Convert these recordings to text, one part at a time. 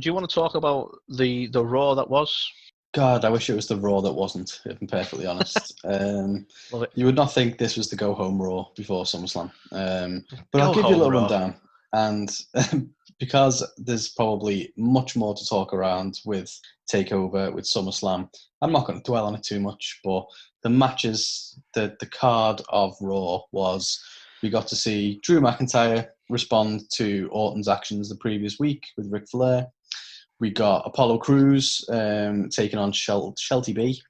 do you want to talk about the Raw that was? God, I wish it was the Raw that wasn't, if I'm perfectly honest. Love it. You would not think this was the go-home Raw before SummerSlam. But I'll Go give you a home, little Raw. rundown. And because there's probably much more to talk around with TakeOver, with SummerSlam, I'm not going to dwell on it too much. But the matches, the card of Raw was, we got to see Drew McIntyre respond to Orton's actions the previous week with Ric Flair. We got Apollo Crews taking on Shelty B,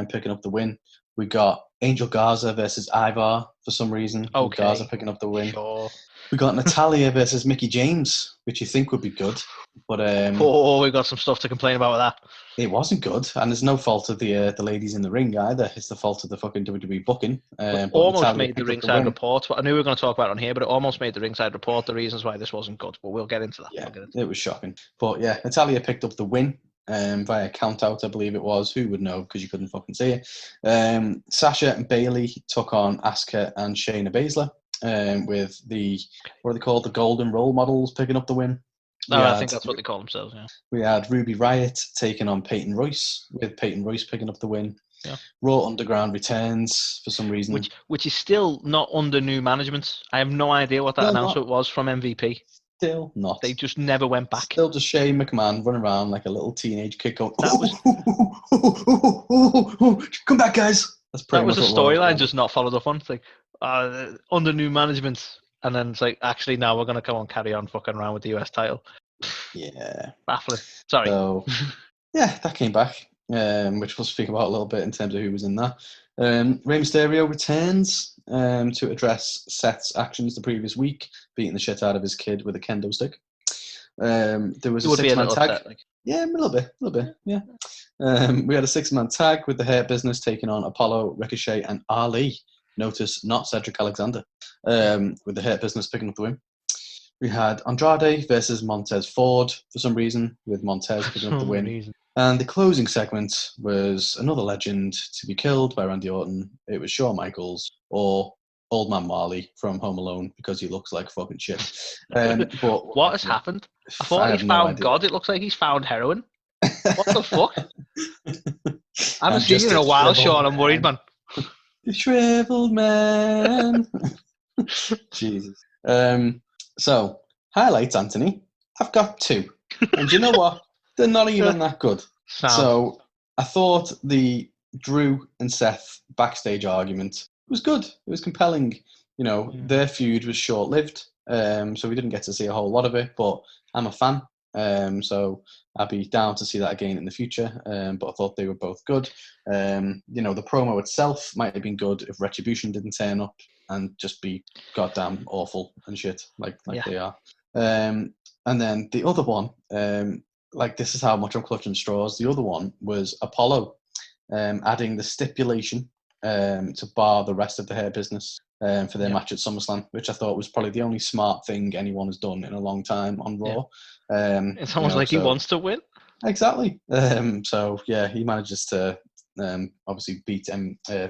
picking up the win. We got Angel Garza versus Ivar for some reason. With Garza picking up the win. Sure. We got Natalya versus Mickie James, which you think would be good, but we've got some stuff to complain about with that. It wasn't good, and there's no fault of the ladies in the ring either. It's the fault of the fucking WWE booking. Almost Natalya made the picked up ringside win. report. I knew we were going to talk about it on here, but it almost made the ringside report the reasons why this wasn't good. But we'll get into that. Yeah, it was shocking. But yeah, Natalya picked up the win via count out, I believe it was. Who would know, because you couldn't fucking see it. Sasha and Bayley took on Asuka and Shayna Baszler with the, what are they called, the Golden Role Models picking up the win. I think that's what they call themselves, yeah. We had Ruby Riot taking on Peyton Royce, with Peyton Royce picking up the win. Yeah. Raw Underground returns for some reason. Which is still not under new management. I have no idea what that announcement was from MVP. Still not. They just never went back. Still just Shane McMahon running around like a little teenage kid going, come back, guys. That was a storyline just not followed up on. It's like, under new management. And then it's like, actually, now we're going to come on, carry on fucking around with the US title. Yeah. Baffling. Sorry. So, yeah, that came back, which we'll speak about a little bit in terms of who was in that. Rey Mysterio returns to address Seth's actions the previous week, beating the shit out of his kid with a kendo stick. There was a six-man tag. Upset, like. Yeah, a little bit, yeah. We had a six-man tag with the Hurt Business taking on Apollo, Ricochet, and Ali. Notice not Cedric Alexander, with the Hurt Business picking up the win. We had Andrade versus Montez Ford for some reason, with Montez picking up the win. And the closing segment was another legend to be killed by Randy Orton. It was Shawn Michaels or Old Man Marley from Home Alone, because he looks like fucking shit. But what has happened? I thought he's found God. It looks like he's found heroin. What the fuck? I haven't seen you in a while, Sean. I'm worried, man. The shriveled man. Jesus. So, highlights, Anthony. I've got two. And you know what? They're not even that good. So, I thought the Drew and Seth backstage argument was good. It was compelling. You know, their feud was short-lived. So we didn't get to see a whole lot of it, but I'm a fan. So I'd be down to see that again in the future. But I thought they were both good. You know, the promo itself might have been good if Retribution didn't turn up and just be goddamn awful and shit like they are. And then the other one, like, this is how much I'm clutching straws. The other one was Apollo adding the stipulation to bar the rest of the Hurt Business for their match at SummerSlam, which I thought was probably the only smart thing anyone has done in a long time on Raw. It's almost like he wants to win. Exactly. So, yeah, he manages to obviously beat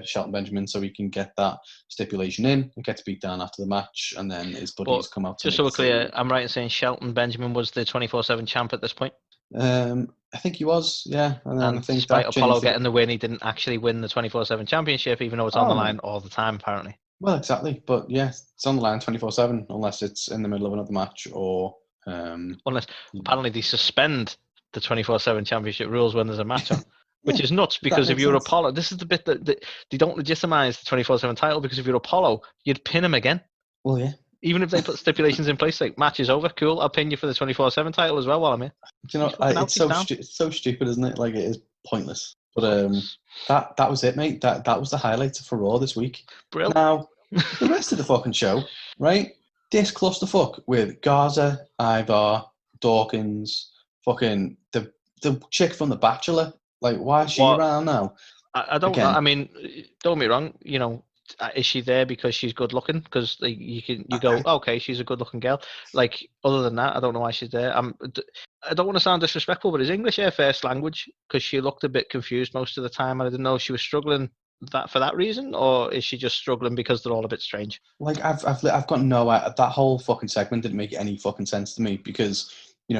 Shelton Benjamin, so he can get that stipulation in and gets beat down after the match, and then his buddies come out. Just so we're clear, I'm right in saying Shelton Benjamin was the 24/7 champ at this point? I think he was, yeah. And then I think despite Apollo getting the win, he didn't actually win the 24/7 championship, even though it's on the line all the time, apparently. Well, exactly. But yeah, it's on the line 24/7, unless it's in the middle of another match or... unless, apparently, they suspend the 24/7 championship rules when there's a match on. Which is nuts, because if you're Apollo, this is the bit that they don't legitimize the 24/7 title, because if you're Apollo, you'd pin him again. Well, yeah. Even if they put stipulations in place, like, match is over, cool, I'll pin you for the 24/7 title as well while I'm here. Do you know, it's so stupid, isn't it? Like, it is pointless. But that was it, mate. That was the highlights for Raw this week. Brilliant. Now, the rest of the fucking show, right? This clusterfuck with Garza, Ivar, Dawkins, fucking the chick from The Bachelor. Like, why is she around now? I don't know. I mean, don't get me wrong. You know, is she there because she's good looking? Because like, you go, okay, she's a good looking girl. Like, other than that, I don't know why she's there. I don't want to sound disrespectful, but is English her first language? Because she looked a bit confused most of the time, and I didn't know if she was struggling for that reason, or is she just struggling because they're all a bit strange? Like, I've got no... that whole fucking segment didn't make any fucking sense to me, because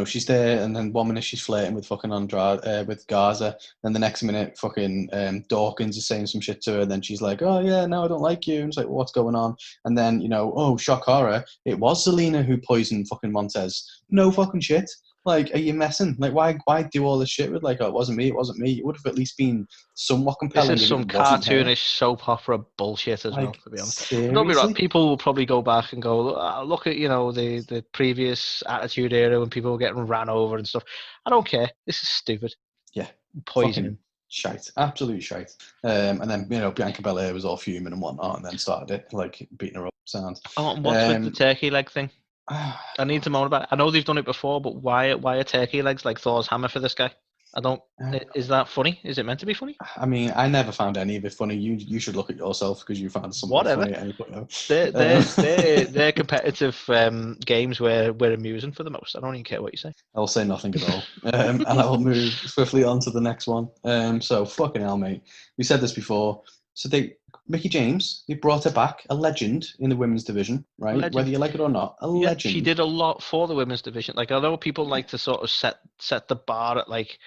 she's there, and then 1 minute she's flirting with fucking Andrade, with Gaza, then the next minute fucking Dawkins is saying some shit to her, and then she's like, oh yeah, no, I don't like you, and it's like, well, what's going on? And then, oh, shock horror, it was Zelina who poisoned fucking Montez. No fucking shit. Like, are you messing? Like, why do all this shit with, like, oh, it wasn't me, it wasn't me? It would have at least been somewhat This compelling is if some it wasn't her. cartoonish soap opera bullshit as well, Like, to be honest. But don't be wrong, seriously? people will probably go back and go, look at, the previous Attitude Era when people were getting ran over and stuff. I don't care. This is stupid. Yeah. Poisoning. Shite. Absolute shite. And then, Bianca Belair was all fuming and whatnot, and then started it, like, beating her up sound. Oh, and what's with the turkey leg thing? I need to moan about it. I know they've done it before, but why are turkey legs like Thor's hammer for this guy? I don't. Is that funny? Is it meant to be funny? I mean, I never found any of it funny. You should look at yourself because you found something Whatever. funny at any point. They're competitive games where we're amusing for the most. I don't even care what you say. I'll say nothing at all. And I will move swiftly on to the next one. So, fucking hell, mate. We said this before. So, Mickie James, they brought her back, a legend in the women's division, right? Whether you like it or not, a legend. She did a lot for the women's division. Like, although people like to sort of set the bar at like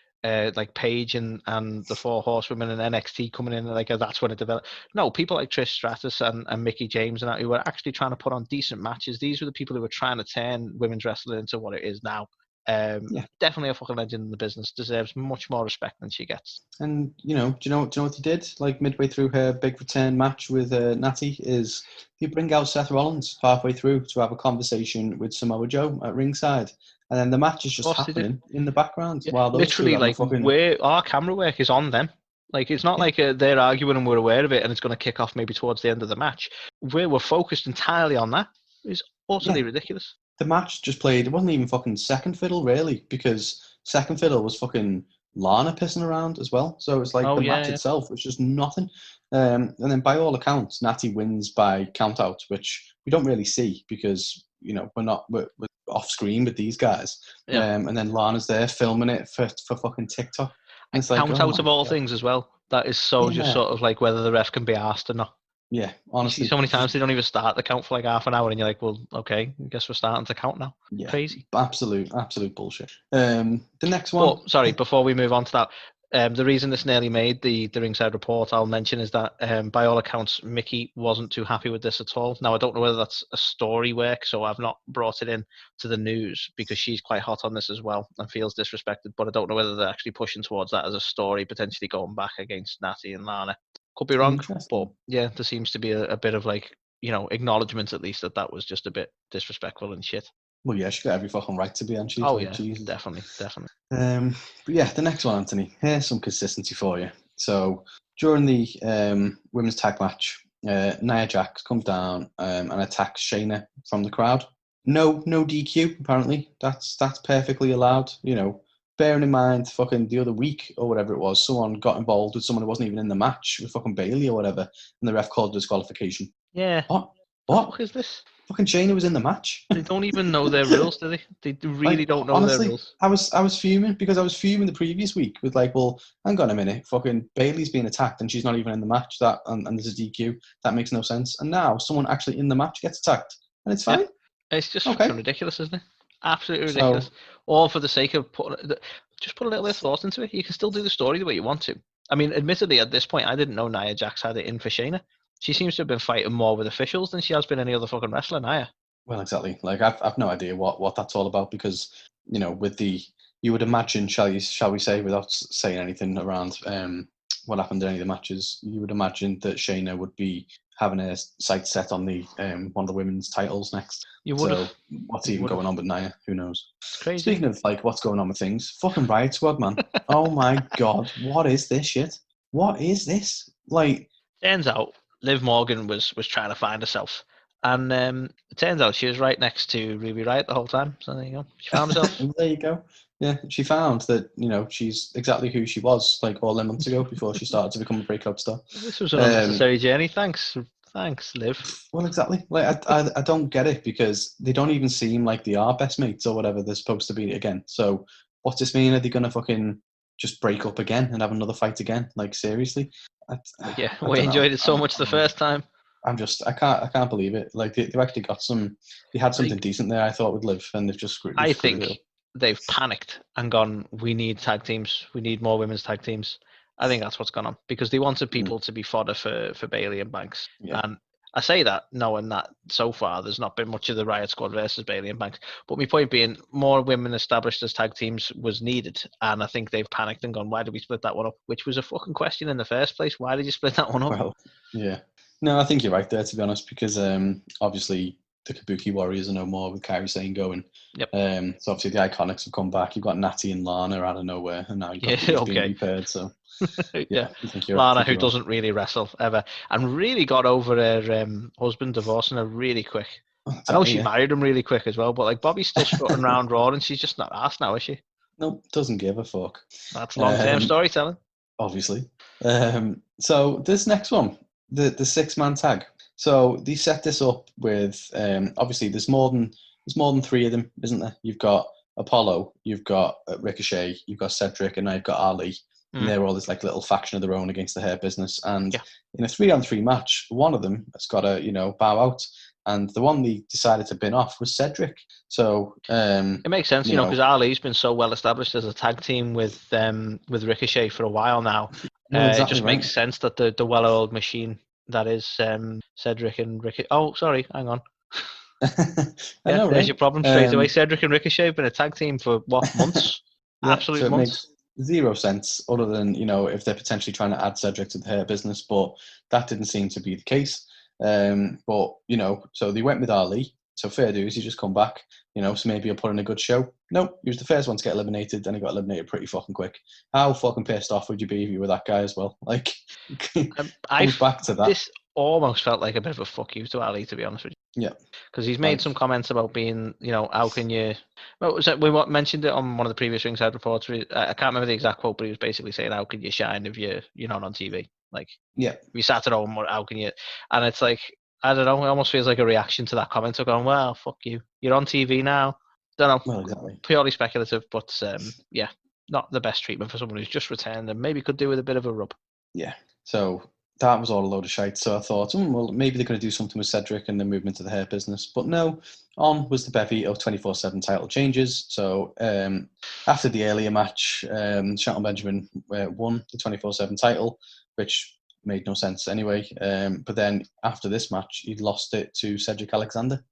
Paige and the Four Horsewomen and NXT coming in, like that's when it developed. No, people like Trish Stratus and Mickie James and that, who were actually trying to put on decent matches. These were the people who were trying to turn women's wrestling into what it is now. Definitely a fucking legend in the business. Deserves much more respect than she gets. And do you know what he did? Like midway through her big return match with Natty, is he bring out Seth Rollins halfway through to have a conversation with Samoa Joe at ringside, and then the match is just happening in the background while those literally, like, fucking... where our camera work is on them. Like, it's not like they're arguing and we're aware of it and it's going to kick off maybe towards the end of the match. We're focused entirely on that. It's utterly ridiculous. The match just played. It wasn't even fucking second fiddle, really, because second fiddle was fucking Lana pissing around as well. So it's like match itself was just nothing. And then by all accounts, Natty wins by count out, which we don't really see because we're off screen with these guys. And then Lana's there filming it for fucking TikTok. And it's count out of all things as well. That is so just sort of like whether the ref can be asked or not. Yeah, honestly. You see so many times they don't even start the count for like half an hour and you're like, well, okay, I guess we're starting to count now. Yeah, crazy. Absolute bullshit. The next one... sorry, before we move on to that, the reason this nearly made the Ringside Report, I'll mention, is that by all accounts, Mickie wasn't too happy with this at all. Now, I don't know whether that's a story work, so I've not brought it in to the news because she's quite hot on this as well and feels disrespected, but I don't know whether they're actually pushing towards that as a story, potentially going back against Natty and Lana. Could be wrong, but yeah, there seems to be a bit of like, acknowledgement at least that was just a bit disrespectful and shit. Well, yeah, she's got every fucking right to be, hasn't she? Oh, yeah, Jesus. Definitely. But yeah, the next one, Anthony. Here's some consistency for you. So during the women's tag match, Nia Jax comes down and attacks Shayna from the crowd. No DQ, apparently. That's perfectly allowed, Bearing in mind, fucking the other week or whatever it was, someone got involved with someone who wasn't even in the match with fucking Bailey or whatever, and the ref called disqualification. Yeah. What? What the fuck is this? Fucking Shayna was in the match. They don't even know their rules, do they? They really don't know honestly, their rules. I was fuming because I was fuming the previous week with like, well, hang on a minute, fucking Bailey's being attacked and she's not even in the match. And there's a DQ. That makes no sense. And now someone actually in the match gets attacked, and it's fine. Yeah. It's just ridiculous, isn't it? Absolutely ridiculous. All for the sake of just put a little bit of thought into it. You can still do the story the way you want to. I mean, admittedly, at this point, I didn't know Nia Jax had it in for Shayna. She seems to have been fighting more with officials than she has been any other fucking wrestler, Nia. Well, exactly. Like, I've no idea what that's all about because, with you would imagine, shall we say, without saying anything around what happened in any of the matches, you would imagine that Shayna would be having a sight set on the one of the women's titles next. You would have. What's even going on with Nia? Who knows? It's crazy. Speaking of like what's going on with things, fucking Riot Squad, man. Oh my god, what is this shit? What is this? Like, turns out Liv Morgan was trying to find herself, and it turns out she was right next to Ruby Riot the whole time. So there you go. She found herself. There you go. Yeah, she found that she's exactly who she was like all them months ago before she started to become a breakout star. This was an unnecessary journey. Thanks, Liv. Well, exactly. Like I don't get it because they don't even seem like they are best mates or whatever they're supposed to be again. So what's this mean? Are they gonna fucking just break up again and have another fight again? Like, seriously? We enjoyed it so much the first time. I can't believe it. Like they've actually got they had something decent there. I thought would live, and they've just screwed it. they've panicked and gone, we need tag teams. We need more women's tag teams. I think that's what's gone on because they wanted people to be fodder for Bailey and Banks. Yeah. And I say that knowing that so far there's not been much of the Riot Squad versus Bailey and Banks. But my point being, more women established as tag teams was needed. And I think they've panicked and gone, why did we split that one up? Which was a fucking question in the first place. Why did you split that one up? Well, yeah. No, I think you're right there, to be honest, because obviously the Kabuki Warriors are no more with Kairi Sane going. Yep. So obviously the Iconics have come back. You've got Natty and Lana out of nowhere, and now you've got Yeah, being repaired. So yeah, I think you're Lana, right. who doesn't really wrestle ever, and really got over her husband divorcing her really quick. I know she married him really quick as well, but like Bobby's still strutting around Raw, and she's just not asked now, is she? Nope, doesn't give a fuck. That's long-term storytelling. Obviously. So this next one, the 6-man tag. So they set this up with obviously there's more than 3 of them, isn't there? You've got Apollo, you've got Ricochet, you've got Cedric, and now you've got Ali. And they're all this like little faction of their own against the Hurt Business. And in a 3-on-3 match, one of them has got to bow out. And the one they decided to bin off was Cedric. So it makes sense, because Ali's been so well established as a tag team with Ricochet for a while now. Exactly it just makes sense that the well-oiled machine that is Cedric and Ricochet. Oh, sorry, hang on. I know, there's right? your problem straight away. Cedric and Ricochet have been a tag team for what, months? Absolute so it months. Makes 0 sense other than if they're potentially trying to add Cedric to the Hair Business, but that didn't seem to be the case. But so they went with Ali. So fair dues, he just come back. So maybe he'll put in a good show. Nope, he was the first one to get eliminated, and he got eliminated pretty fucking quick. How fucking pissed off would you be if you were that guy as well? Like, goes back to that. This almost felt like a bit of a fuck you to Ali, to be honest with you. Yeah, because he's made some comments about being, how can you? Well, was that we mentioned it on one of the previous Ringside reports? I can't remember the exact quote, but he was basically saying, "How can you shine if you're not on TV? Like, if you sat at home, how can you?" And it's like, I don't know. It almost feels like a reaction to that comment of going, "Well, fuck you. You're on TV now." Don't know. Well, exactly. Purely speculative, but yeah, not the best treatment for someone who's just returned and maybe could do with a bit of a rub. Yeah. So that was all a load of shite. So I thought, well, maybe they're going to do something with Cedric and then move him into the Hair Business. But no, on was the bevy of 24/7 title changes. So after the earlier match, Shelton Benjamin won the 24/7 title, which made no sense anyway. But then after this match, he'd lost it to Cedric Alexander.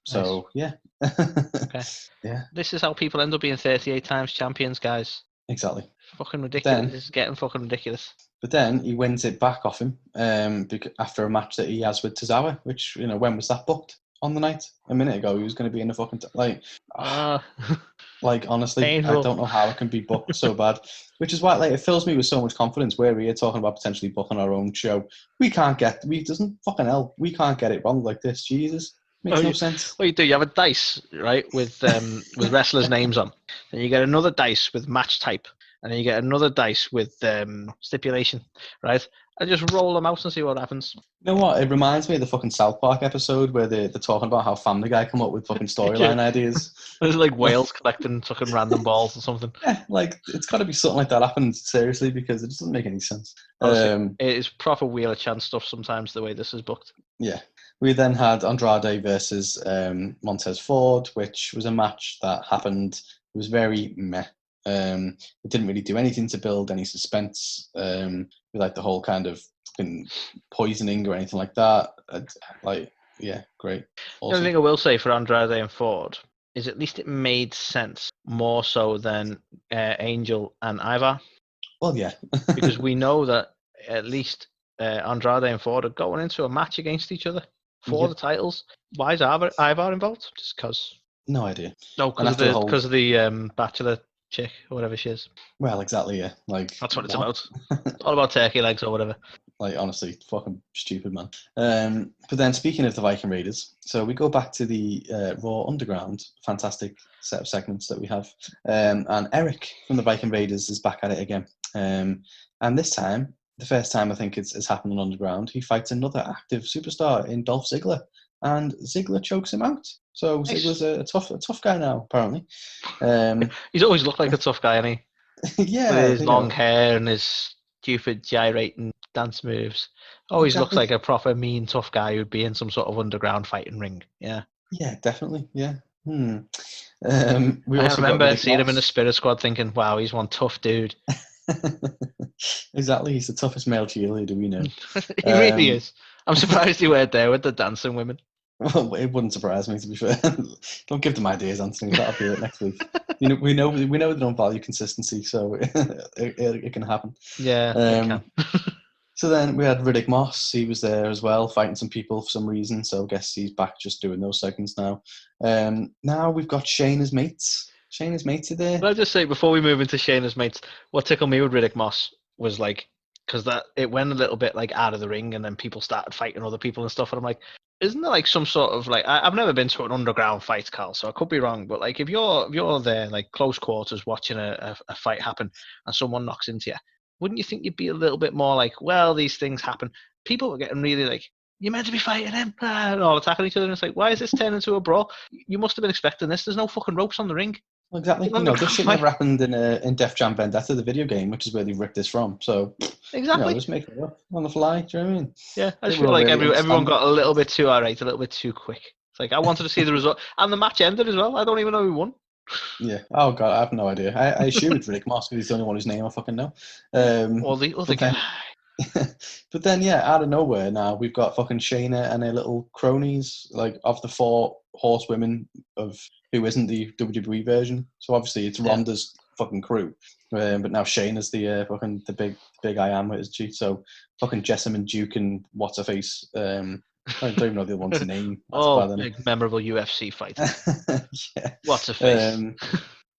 So, yeah. Okay. Yeah. This is how people end up being 38 times champions, guys. Exactly. Fucking ridiculous. This is getting fucking ridiculous. But then he wins it back off him after a match that he has with Tozawa, which, when was that booked? On the night? A minute ago, he was going to be in the fucking... honestly, painful. I don't know how it can be booked so bad. Which is why, it fills me with so much confidence. We're here talking about potentially booking our own show. We can't get it wrong like this. Jesus. Makes no sense. What you do, you have a dice, right, with wrestlers' names on. Then you get another dice with match type. And then you get another dice with stipulation, right? And just roll them out and see what happens. You know what? It reminds me of the fucking South Park episode where they're talking about how Family Guy come up with fucking storyline ideas. It's like whales collecting fucking random balls or something. Yeah, it's got to be something like that happened, seriously, because it doesn't make any sense. Honestly, it is proper Wheel of Chance stuff sometimes, the way this is booked. Yeah. We then had Andrade versus Montez Ford, which was a match that happened. It was very meh. It didn't really do anything to build any suspense with the whole kind of fucking poisoning or anything like that. Yeah, great. Awesome. The only thing I will say for Andrade and Ford is at least it made sense more so than Angel and Ivar. Well, yeah. Because we know that at least Andrade and Ford are going into a match against each other for the titles. Why is Ivar involved? Just because? No idea. No, because of the Bachelor chick or whatever she is. Well, exactly, yeah. That's what it's about. It's all about turkey legs or whatever. Honestly, fucking stupid, man. But then, speaking of the Viking Raiders, so we go back to the Raw Underground, fantastic set of segments that we have. And Eric from the Viking Raiders is back at it again. And this time, the first time I think it's happened on Underground, he fights another active superstar in Dolph Ziggler. And Ziggler chokes him out. So nice. Ziggler's a tough guy now, apparently. He's always looked like a tough guy, hasn't he? Yeah. With his long hair and his stupid gyrating dance moves. Always looks like a proper mean, tough guy who'd be in some sort of underground fighting ring. Yeah. Yeah, definitely. Yeah. We I also remember got seeing him in the Moss. Spirit Squad thinking, wow, he's one tough dude. Exactly, he's the toughest male cheerleader we know. He really is. I'm surprised he weren't there with the dancing women. Well, it wouldn't surprise me, to be fair. Don't give them ideas, Anthony. That'll be it next week. We know they don't value consistency, so it can happen. Yeah, it can. So then we had Riddick Moss. He was there as well, fighting some people for some reason. So I guess he's back just doing those segments now. Now we've got Shayna's mates. Shayna's mates are there. Can I just say, before we move into Shayna's mates, what tickled me with Riddick Moss was like, because that it went a little bit like out of the ring, and then people started fighting other people and stuff. And I'm like, isn't there like some sort of like I've never been to an underground fight, Carl, so I could be wrong, but like if you're there like close quarters watching a fight happen and someone knocks into you, wouldn't you think you'd be a little bit more like, well, these things happen? People were getting really like, you're meant to be fighting him, and all attacking each other. And it's like, why is this turning into a brawl? You must have been expecting this. There's no fucking ropes on the ring. Well, exactly. This shit never happened in Def Jam Vendetta, the video game, which is where they ripped this from. So, exactly. Just making it up on the fly. Do you know what I mean? Yeah, I just feel like everyone got a little bit too alright, a little bit too quick. It's like I wanted to see the result, and the match ended as well. I don't even know who won. Yeah. Oh god, I have no idea. I assume it's Riddick Moss because he's the only one whose name I fucking know. Or the other guy. But then, yeah, out of nowhere now we've got fucking Shayna and her little cronies, like of the 4 horsewomen of who isn't the WWE version. So obviously it's Ronda's fucking crew, but now Shayna's the fucking the big I am, is she? So fucking Jessamine Duke and what's her face. I don't even know the other one's name. That's big memorable UFC fight. Yeah. What's her face?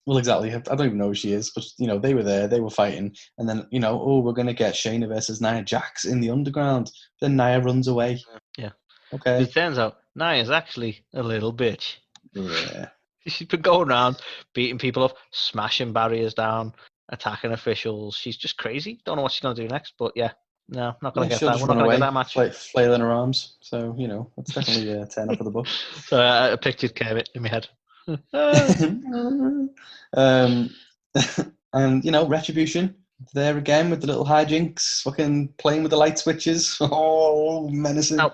Well, exactly. I don't even know who she is, but they were there, they were fighting, and then we're gonna get Shayna versus Nia Jax in the underground. Then Nia runs away. Yeah. Okay. It turns out Nia's actually a little bitch. Yeah. She's been going around beating people up, smashing barriers down, attacking officials. She's just crazy. Don't know what she's gonna do next, but yeah. No, not gonna get that. We're not gonna get that match. Like flailing her arms. So that's definitely a turn up for the book. So I pictured Kermit in my head. And Retribution there again with the little hijinks, fucking playing with the light switches. Oh, menacing. Now,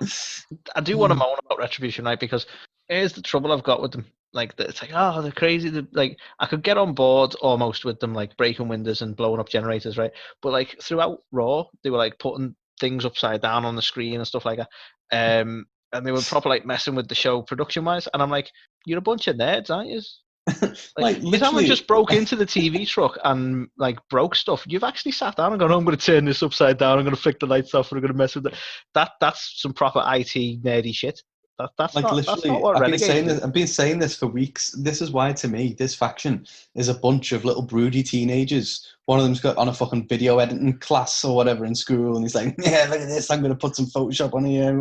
I do want to moan about Retribution, right? Because here's the trouble I've got with them. Like, it's like, oh, they're crazy. Like, I could get on board almost with them, like breaking windows and blowing up generators, right? But like throughout Raw, they were like putting things upside down on the screen and stuff like that. And they were proper like messing with the show production wise. And I'm like, you're a bunch of nerds, aren't you? Like if someone just broke into the TV truck and like broke stuff, you've actually sat down and gone, I'm going to turn this upside down, I'm going to flick the lights off, and I'm going to mess with it. That's some proper IT nerdy shit. That's like not, literally. that's not what I've been saying this for weeks. This is why, to me, this faction is a bunch of little broody teenagers. One of them's got on a fucking video editing class or whatever in school, and he's like, "Yeah, look at this. I'm going to put some Photoshop on here."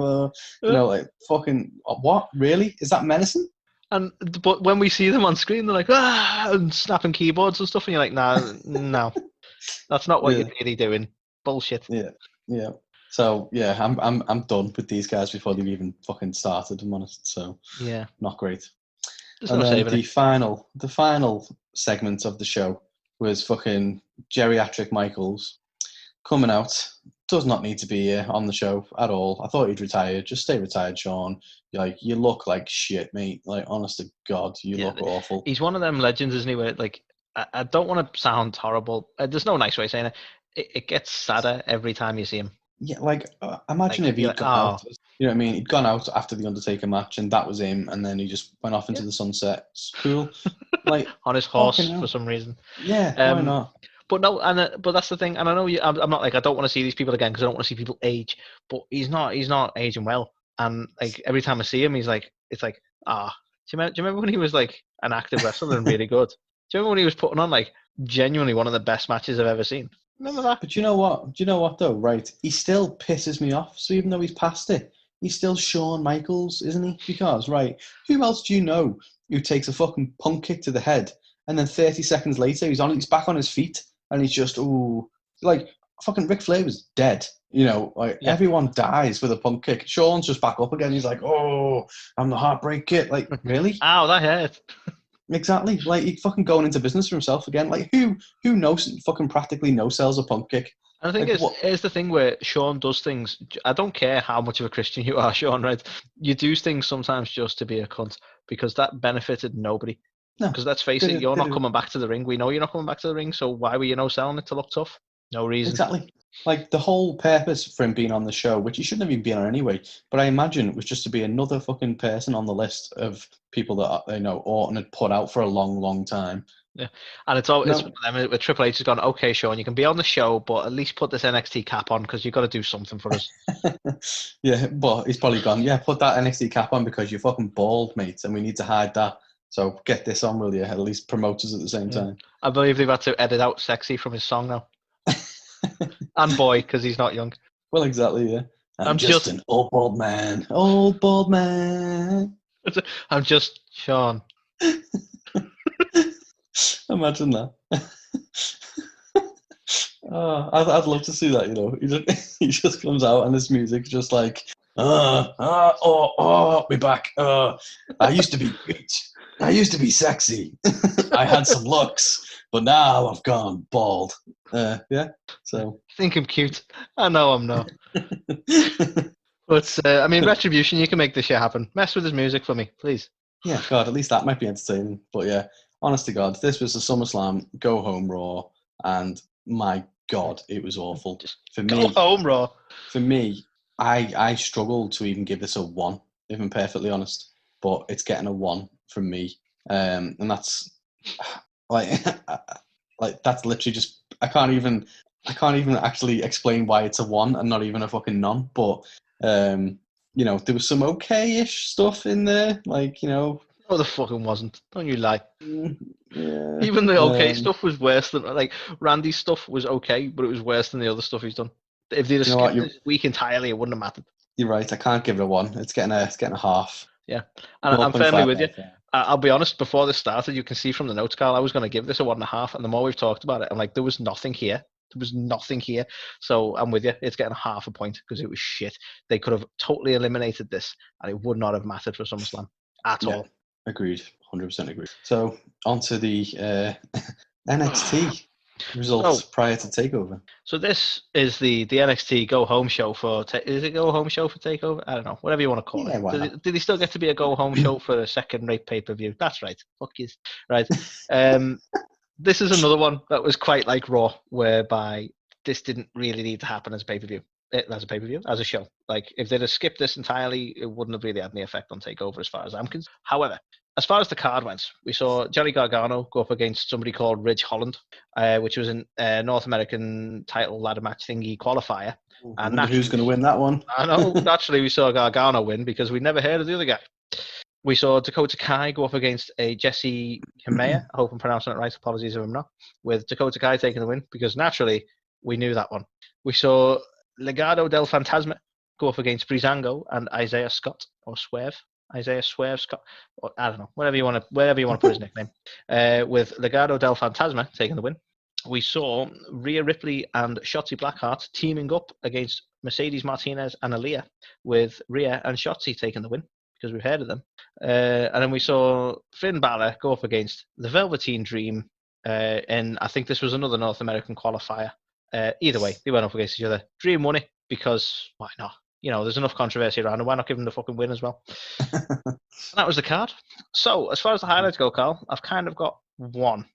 Like fucking what? Really? Is that menacing? But when we see them on screen, they're like and snapping keyboards and stuff, and you're like, no, that's not what you're really doing. Bullshit. Yeah. So yeah, I'm done with these guys before they've even fucking started. I'm honest. So yeah, not great. There's and no then the final segment of the show was fucking geriatric Michaels coming out. Does not need to be here on the show at all. I thought he'd retired. Just stay retired, Sean. You look like shit, mate. Like, honest to God, you look awful. He's one of them legends, isn't he? Where like, I don't want to sound horrible. There's no nice way of saying it. It gets sadder every time you see him. Yeah, imagine if he'd gone out. You know what I mean? He'd gone out after the Undertaker match, and that was him, and then he just went off into the sunset. It's cool. Like on his horse for some reason. Yeah, why not? But no, but that's the thing. And I know I'm not like, I don't want to see these people again because I don't want to see people age. But he's not aging well. And like every time I see him, he's like, it's like, do you remember when he was like an active wrestler and really good? Do you remember when he was putting on like genuinely one of the best matches I've ever seen? Remember that? But you know what though, right? He still pisses me off. So even though he's past it, he's still Shawn Michaels, isn't he? Because, right, who else do you know who takes a fucking punk kick to the head and then 30 seconds later he's back on his feet and he's just, like fucking Ric Flair was dead. Everyone dies with a punk kick. Shawn's just back up again. He's like, I'm the Heartbreak Kid. Like, really? Ow, that hurt. Exactly. Like, he's fucking going into business for himself again. Like, who knows, fucking practically no sells a punk kick? And I think it's the thing where Shawn does things. I don't care how much of a Christian you are, Shawn, right? You do things sometimes just to be a cunt because that benefited nobody. No. Because let's face it, you're not coming back to the ring. We know you're not coming back to the ring, so why were you selling it to look tough? No reason. Exactly. Like, the whole purpose for him being on the show, which he shouldn't have even been on anyway, but I imagine it was just to be another fucking person on the list of people that, Orton had put out for a long, long time. Yeah, and it's always with Triple H has gone, okay, Sean, you can be on the show, but at least put this NXT cap on because you've got to do something for us. Yeah, but he's probably gone, yeah, put that NXT cap on because you're fucking bald, mate, and we need to hide that. So get this on, will you? At least promote us at the same time. I believe they've had to edit out "sexy" from his song now. And boy, because he's not young. Well, exactly, yeah. I'm just an old bald man. Old bald man. I'm just Sean. Imagine that. Oh, I'd love to see that, He just comes out and his music's just like, be back. I used to be great. I used to be sexy. I had some looks, but now I've gone bald. Yeah, so. I think I'm cute. I know I'm not. But, Retribution, you can make this shit happen. Mess with his music for me, please. Yeah, God, at least that might be entertaining. But yeah, honest to God, this was a SummerSlam Go Home Raw, and my God, it was awful. For me, Go Home Raw. For me, I struggle to even give this a 1, if I'm perfectly honest. But it's getting a 1 from me, and that's like that's literally just I can't even actually explain why it's a 1 and not even a fucking none. But there was some okay-ish stuff in there, No, the fucking wasn't. Don't you lie. Yeah. Even the okay stuff was worse than Randy's stuff was okay, but it was worse than the other stuff he's done. If they'd have skipped this week entirely, it wouldn't have mattered. You're right. I can't give it a 1. It's getting a half. Yeah, and I'm firmly with you. I'll be honest. Before this started, you can see from the notes, Carl, I was going to give this a 1.5, and the more we've talked about it, I'm like, there was nothing here. There was nothing here. So I'm with you. It's getting a half a point because it was shit. They could have totally eliminated this, and it would not have mattered for SummerSlam at all. Agreed. 100% agreed. So on to the NXT results prior to TakeOver. So this is the NXT Go Home show for. Is it Go Home show for TakeOver? I don't know. Whatever you want to call it. Did he still get to be a Go Home show for a second-rate pay-per-view? That's right. Fuck you. Right. This is another one that was quite like Raw, whereby this didn't really need to happen as a pay-per-view. As a show. Like, if they'd have skipped this entirely, it wouldn't have really had any effect on TakeOver as far as I'm concerned. However, as far as the card went, we saw Johnny Gargano go up against somebody called Ridge Holland, which was a North American title ladder match thingy qualifier. And who's going to win that one? I know. Naturally, we saw Gargano win because we never heard of the other guy. We saw Dakota Kai go up against a Jesse Kamea. I hope I'm pronouncing it right. Apologies if I'm not. With Dakota Kai taking the win because naturally we knew that one. We saw Legado del Fantasma go up against Breezango and Isaiah Scott or Swerve. Isaiah Swerve Scott, or I don't know, wherever you want to put his nickname. With Legado del Fantasma taking the win. We saw Rhea Ripley and Shotzi Blackheart teaming up against Mercedes Martinez and Aaliyah, with Rhea and Shotzi taking the win because we've heard of them. And then we saw Finn Balor go up against the Velveteen Dream, and I think this was another North American qualifier. Either way, they went up against each other. Dream won it because why not? There's enough controversy around, and why not give them the fucking win as well? And that was the card. So, as far as the highlights go, Carl, I've kind of got one,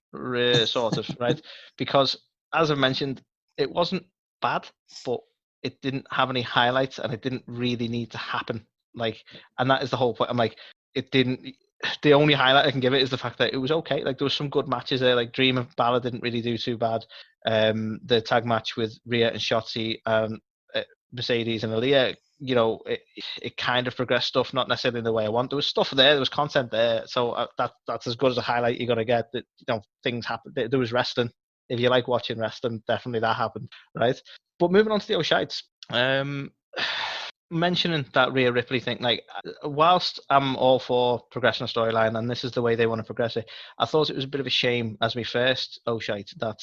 sort of, right? Because, as I've mentioned, it wasn't bad, but it didn't have any highlights, and it didn't really need to happen. And that is the whole point. I'm like, it didn't. The only highlight I can give it is the fact that it was okay. Like, there was some good matches there. Like, Dream of Balor didn't really do too bad. The tag match with Rhea and Shotzi, Mercedes and Aaliyah, it kind of progressed stuff, not necessarily in the way I want. There was stuff there, there was content there, so that's as good as a highlight you're gonna get. That things happened. There was wrestling. If you like watching wrestling, definitely that happened, right? But moving on to the O'Shites, mentioning that Rhea Ripley thing, whilst I'm all for progressing a storyline, and this is the way they want to progress it, I thought it was a bit of a shame as my first O'Shite that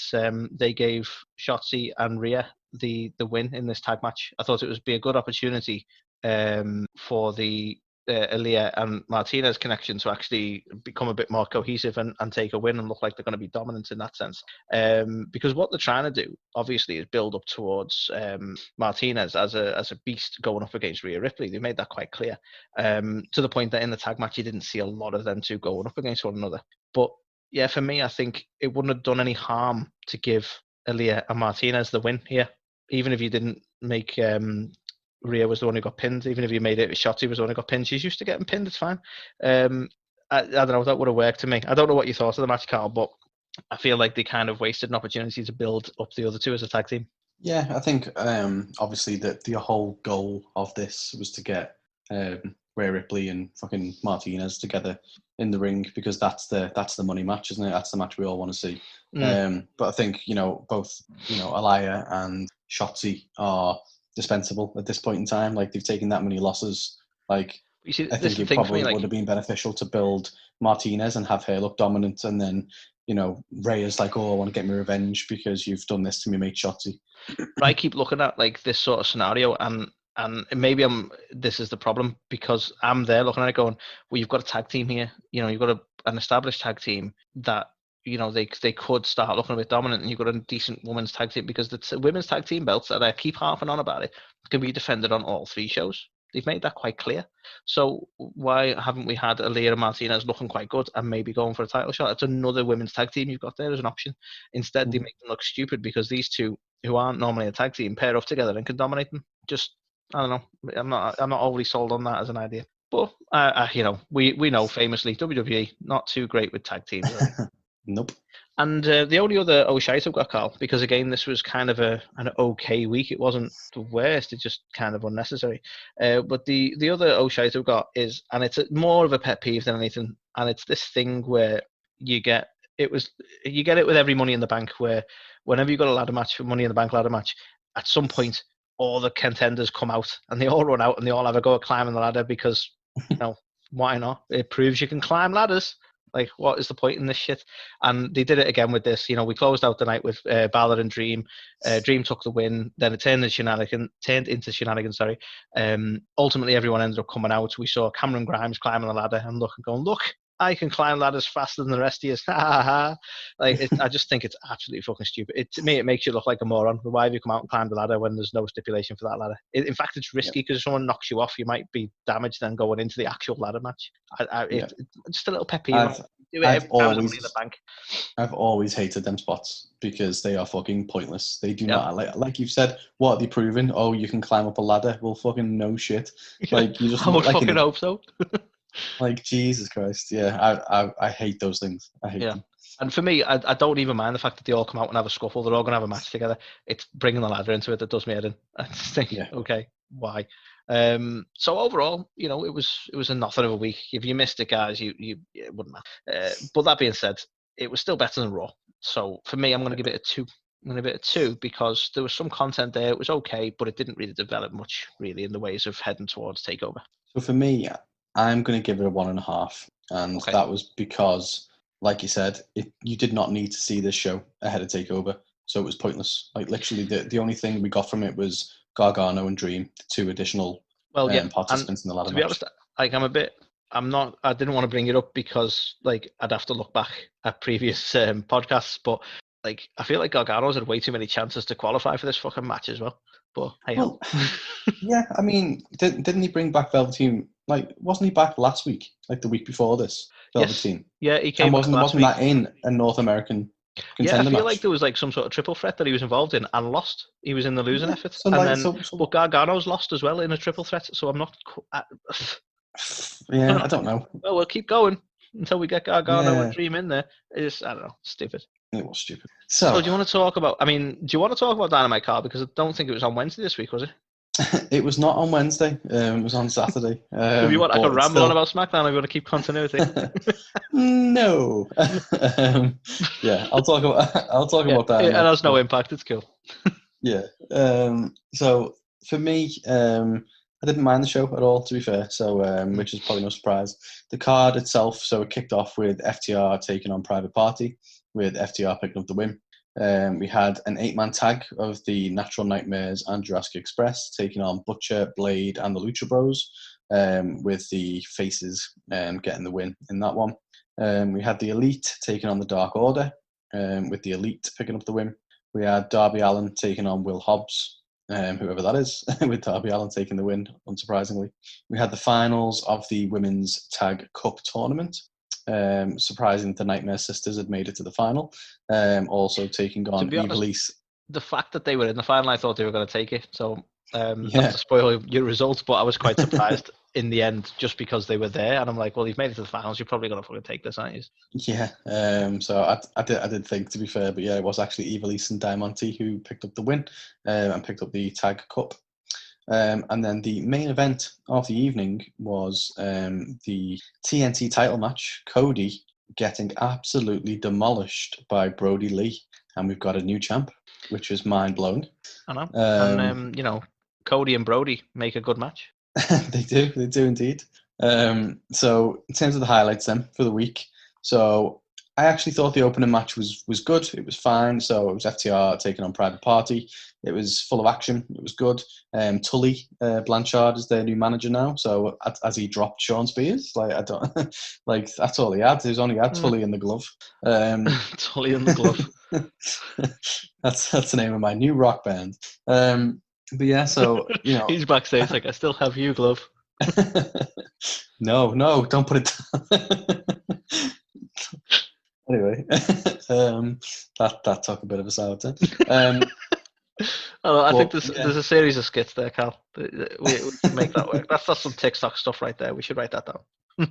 they gave Shotzi and Rhea the win in this tag match. I thought it would be a good opportunity for the Aaliyah and Martinez connection to actually become a bit more cohesive and take a win and look like they're going to be dominant in that sense. Because what they're trying to do, obviously, is build up towards Martinez as a beast going up against Rhea Ripley. They made that quite clear, to the point that in the tag match you didn't see a lot of them two going up against one another. But yeah, for me, I think it wouldn't have done any harm to give Aaliyah and Martinez the win here, even if you didn't make Rhea was the one who got pinned. Even if you made it Shotzi was the one who got pinned, she's used to getting pinned. It's fine. I don't know. That would have worked to me. I don't know what you thought of the match, Carl, but I feel like they kind of wasted an opportunity to build up the other two as a tag team. Yeah, I think obviously the whole goal of this was to get Rhea Ripley and fucking Martinez together in the ring, because that's the money match, isn't it? That's the match we all want to see. But I think both Aliyah and Shotzi are dispensable at this point in time. Like, they've taken that many losses. Like, you see, I think it probably would have been beneficial to build Martinez and have her look dominant, and then Rey is like, oh, I want to get my revenge because you've done this to me mate Shotzi. I keep looking at like this sort of scenario, and maybe this is the problem, because I'm there looking at it going, well, you've got a tag team here. You've got an established tag team that they could start looking a bit dominant, and you've got a decent women's tag team, because the women's tag team belts that I keep harping on about it can be defended on all three shows. They've made that quite clear. So why haven't we had Aaliyah and Martinez looking quite good and maybe going for a title shot? It's another women's tag team you've got there as an option. Instead, they make them look stupid because these two, who aren't normally a tag team, pair up together and can dominate them. Just, I don't know. I'm not overly sold on that as an idea. But we know famously WWE not too great with tag teams. Nope. And the only other shite I've got, Carl, because again, this was kind of an okay week. It wasn't the worst. It's just kind of unnecessary. But the other shite I've got is, and it's more of a pet peeve than anything, and it's this thing where you get it with every Money in the Bank, where whenever you've got a ladder match, Money in the Bank ladder match, at some point all the contenders come out and they all run out and they all have a go at climbing the ladder, because why not? It proves you can climb ladders. Like, what is the point in this shit? And they did it again with this. We closed out the night with Balor and Dream. Dream took the win. Then it turned into shenanigans. Sorry. Ultimately, everyone ended up coming out. We saw Cameron Grimes climbing the ladder and going, look, I can climb ladders faster than the rest of you. I just think it's absolutely fucking stupid. To me, it makes you look like a moron. Why have you come out and climbed the ladder when there's no stipulation for that ladder? In fact, it's risky, because if someone knocks you off, you might be damaged then going into the actual ladder match. Just a little pet peeve. I've always hated them spots because they are fucking pointless. They do not, like you've said, what are they proving? Oh, you can climb up a ladder? Well, fucking no shit. Like, you just I would fucking hope so. Like, Jesus Christ. Yeah, I hate those things. I hate them. And for me, I don't even mind the fact that they all come out and have a scuffle. They're all going to have a match together. It's bringing the ladder into it that does me head in. I just think, okay, why? So overall, it was a nothing of a week. If you missed it, guys, it wouldn't matter. But that being said, it was still better than Raw. So for me, I'm going to give it a 2. I'm going to give it a 2 because there was some content there. It was okay, but it didn't really develop much, really, in the ways of heading towards TakeOver. So for me, I'm going to give it a 1.5. And that was because, like you said, you did not need to see this show ahead of TakeOver. So it was pointless. Like, literally, the only thing we got from it was Gargano and Dream, the 2 additional participants in the ladder match. To be honest, like, I didn't want to bring it up because, like, I'd have to look back at previous podcasts, but, like, I feel like Gargano's had way too many chances to qualify for this fucking match as well. But hey, yeah, I mean, didn't he bring back Velveteen? Like, wasn't he back last week? Like the week before this, Velveteen? Yes. Yeah, he came. And wasn't that in a North American contender match? I feel like there was like some sort of triple threat that he was involved in and lost. He was in the losing effort, but Gargano's lost as well in a triple threat. So I'm not. I don't know. Well, we'll keep going until we get Gargano and Dream in there. It's, I don't know, stupid. It was stupid. So do you want to talk about? Do you want to talk about Dynamite, Carl? Because I don't think it was on Wednesday this week, was it? It was not on Wednesday. It was on Saturday. If you want, I can ramble on about Smackdown. If you want to keep continuity. No. I'll talk about that. It has no impact. It's cool. Yeah. So for me, I didn't mind the show at all, to be fair. So, which is probably no surprise. The card itself. So it kicked off with FTR taking on Private Party, with FTR picking up the win. We had an 8-man tag of the Natural Nightmares and Jurassic Express taking on Butcher, Blade, and the Lucha Bros. with the faces getting the win in that one. We had the Elite taking on the Dark Order, with the Elite picking up the win. We had Darby Allin taking on Will Hobbs, whoever that is, with Darby Allin taking the win, unsurprisingly. We had the finals of the Women's Tag Cup Tournament. Surprising the Nightmare Sisters had made it to the final. Also taking on Ivelisse. The fact that they were in the final, I thought they were going to take it. So not to spoil your results, but I was quite surprised in the end just because they were there. And I'm like, well, you've made it to the finals. You're probably going to fucking take this, aren't you? Yeah. So I did think, to be fair, but yeah, it was actually Ivelisse and Diamante who picked up the win and picked up the Tag Cup. And then the main event of the evening was the TNT title match. Cody getting absolutely demolished by Brody Lee. And we've got a new champ, which is mind-blowing. I know. And, Cody and Brody make a good match. They do indeed. So in terms of the highlights then for the week, so I actually thought the opening match was good. It was fine. So it was FTR taking on Private Party. It was full of action. It was good. Tully Blanchard is their new manager now. So as he dropped Sean Spears, I don't like that's all he had. He's only had Tully in the glove. Tully in the glove. That's the name of my new rock band. But yeah, so he's backstage like, I still have you, glove. No, don't put it down. Anyway, that took a bit of a sour turn. I think there's a series of skits there, Cal. We can make that work. That's some TikTok stuff right there. We should write that down.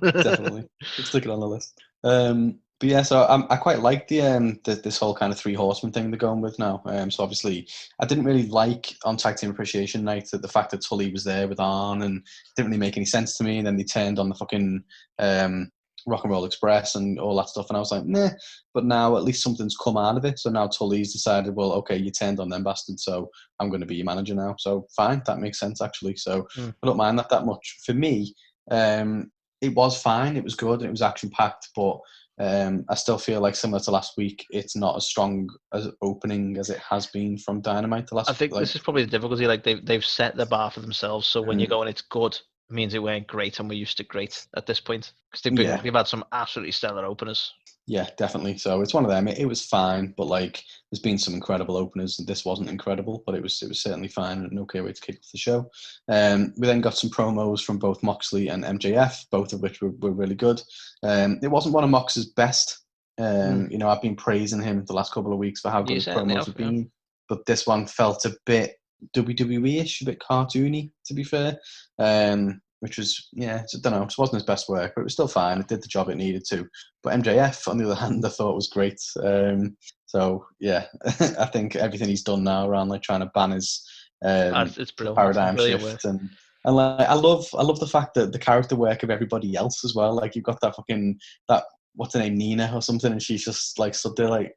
Definitely, let's stick it on the list. But yeah, so I quite like this whole kind of three horsemen thing they're going with now. So obviously, I didn't really like on Tag Team Appreciation Night that the fact that Tully was there with Arn and it didn't really make any sense to me. And then they turned on the fucking Rock and Roll Express and all that stuff, and I was like, nah. But now at least something's come out of it. So now Tully's decided, well, okay, you turned on them bastards, so I'm going to be your manager now. So fine, that makes sense actually. So I don't mind that much. For me, it was fine. It was good. And it was action packed, but I still feel like similar to last week, it's not as strong as opening as it has been from Dynamite the last. I think this is probably the difficulty. Like they've set the bar for themselves. So when you go and it's good, it means it weren't great, and we're used to great at this point because they've had some absolutely stellar openers. Yeah, definitely. So it's one of them. It was fine, but there's been some incredible openers, and this wasn't incredible, but it was certainly fine and an okay way to kick off the show. We then got some promos from both Moxley and MJF, both of which were really good. It wasn't one of Mox's best. I've been praising him the last couple of weeks for how good his promos have been, but this one felt a bit WWE-ish, a bit cartoony, to be fair. Which was, I don't know, it wasn't his best work, but it was still fine. It did the job it needed to. But MJF, on the other hand, I thought was great. So, yeah, I think everything he's done now around trying to ban his it's paradigm shift. And I love the fact that the character work of everybody else as well. You've got that what's her name, Nina or something, and she's just stood there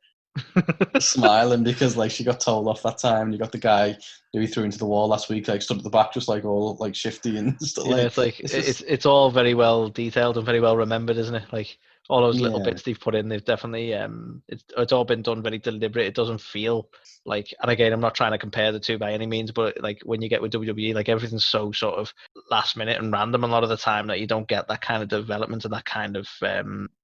smiling because she got told off that time. You got the guy who he threw into the wall last week, stood at the back just all shifty and stuff. It's all very well detailed and very well remembered, isn't it? All those little bits they've put in, they've definitely it's all been done very deliberate. It doesn't feel and again, I'm not trying to compare the two by any means, but when you get with WWE, everything's so sort of last minute and random a lot of the time that you don't get that kind of development and that kind of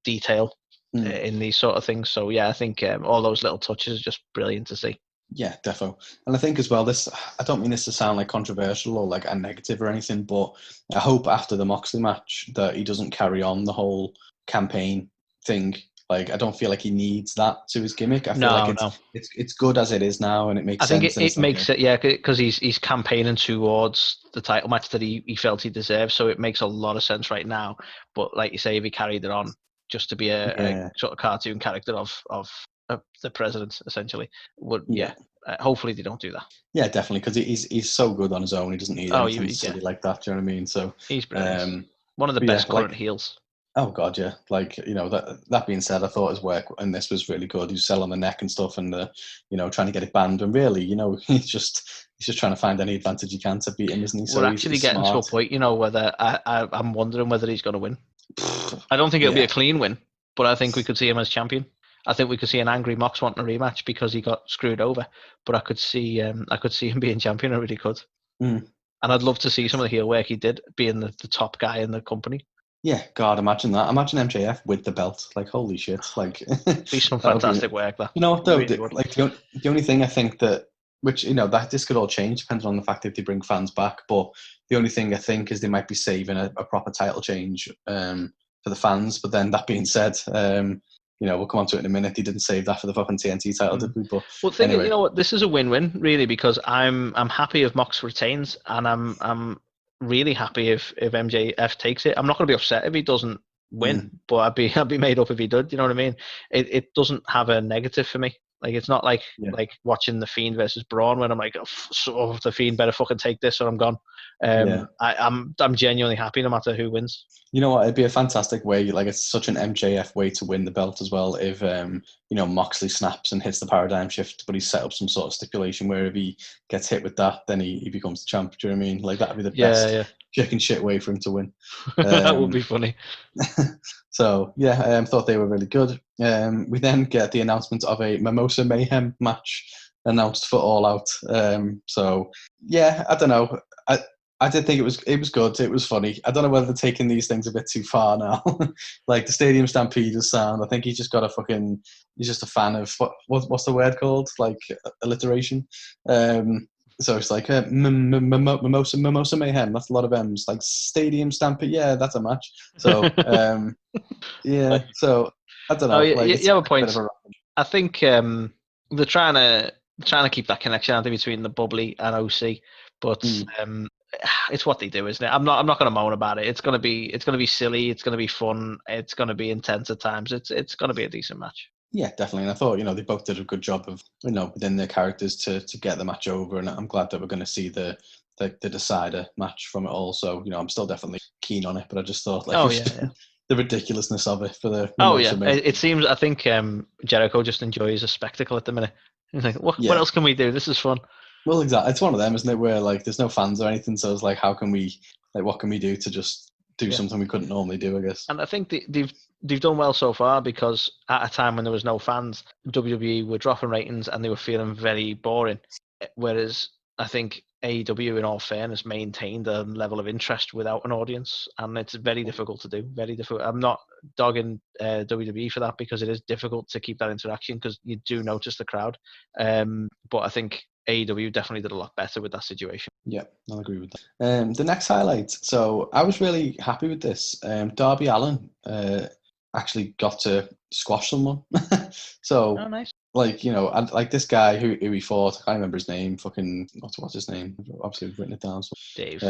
detail in these sort of things. So yeah, I think all those little touches are just brilliant to see. Yeah, defo. And I think as well, I don't mean this to sound controversial or a negative or anything, but I hope after the Moxley match that he doesn't carry on the whole campaign thing. I don't feel like he needs that to his gimmick. I feel it's good as it is now, and it makes sense. I think it makes it, because he's campaigning towards the title match that he felt he deserved, so it makes a lot of sense right now. But like you say, if he carried it on just to be a sort of cartoon character of the president, essentially, hopefully they don't do that. Yeah, definitely, because he's so good on his own. He doesn't need anything silly like that. Do you know what I mean? So he's brilliant. One of the best current heels. Oh God, yeah. That being said, I thought his work in this was really good. He was selling the neck and stuff, and trying to get it banned. And really, he's just trying to find any advantage he can to beat him, isn't he? So we're actually getting to a point, whether I'm wondering whether he's going to win. I don't think it'll be a clean win, but I think we could see him as champion. I think we could see an angry Mox wanting a rematch because he got screwed over. But I could see him being champion. I really could. And I'd love to see some of the heel work he did, being the top guy in the company. Yeah, God, imagine that. Imagine MJF with the belt. Like, holy shit! Like, Be some that would fantastic work. That You know what though? really would. Like the only thing I think that, which that this could all change depends on the fact that they bring fans back. But the only thing I think is they might be saving a proper title change for the fans. But then that being said, we'll come on to it in a minute. They didn't save that for the fucking TNT title, did we? But well, thing anyway, is, you know what? This is a win-win really, because I'm happy if Mox retains, and I'm really happy if MJF takes it. I'm not going to be upset if he doesn't win, but I'd be made up if he did. You know what I mean? It doesn't have a negative for me. Like, it's not like watching the Fiend versus Braun when I'm like, the Fiend better fucking take this or I'm gone. I'm genuinely happy no matter who wins. You know what? It'd be a fantastic way. Like, it's such an MJF way to win the belt as well. If Moxley snaps and hits the paradigm shift, but he's set up some sort of stipulation where if he gets hit with that, then he becomes the champ. Do you know what I mean? Like, that'd be the best chicken shit way for him to win. That would be funny. So yeah, thought they were really good. We then get the announcement of a Mimosa Mayhem match announced for All Out. So yeah, I don't know. I did think it was good. It was funny. I don't know whether they're taking these things a bit too far now. Like the Stadium Stampeders sound. I think he's just got he's just a fan of what's the word called? Like alliteration. So it's like Mimosa Mayhem. That's a lot of M's. Like Stadium Stampede. Yeah, that's a match. So yeah. So I don't know. Oh, like, you have a point. I think they're trying to keep that connection between the bubbly and OC, but it's what they do, isn't it? I'm not going to moan about it. It's going to be silly. It's going to be fun. It's going to be intense at times. It's going to be a decent match. Yeah, definitely. And I thought, they both did a good job of, within their characters to get the match over. And I'm glad that we're going to see the decider match from it all. So, I'm still definitely keen on it. But I just thought, the ridiculousness of it for the It seems, I think Jericho just enjoys a spectacle at the minute. He's like, what else can we do? This is fun. Well, exactly. It's one of them, isn't it? Where like there's no fans or anything. So it's like, how can we, what can we do to just do something we couldn't normally do, I guess. And I think they've done well so far, because at a time when there was no fans, WWE were dropping ratings and they were feeling very boring. Whereas I think AEW, in all fairness, maintained a level of interest without an audience, and it's very difficult to do. Very difficult. I'm not dogging WWE for that, because it is difficult to keep that interaction, because you do notice the crowd. But I think AEW definitely did a lot better with that situation. Yeah, I'll agree with that. The next highlight. So I was really happy with this. Darby Allin actually got to squash someone. So, nice. Like, like this guy who he fought, I can't remember his name. Fucking what's his name? Obviously, I've written it down. So. Dave.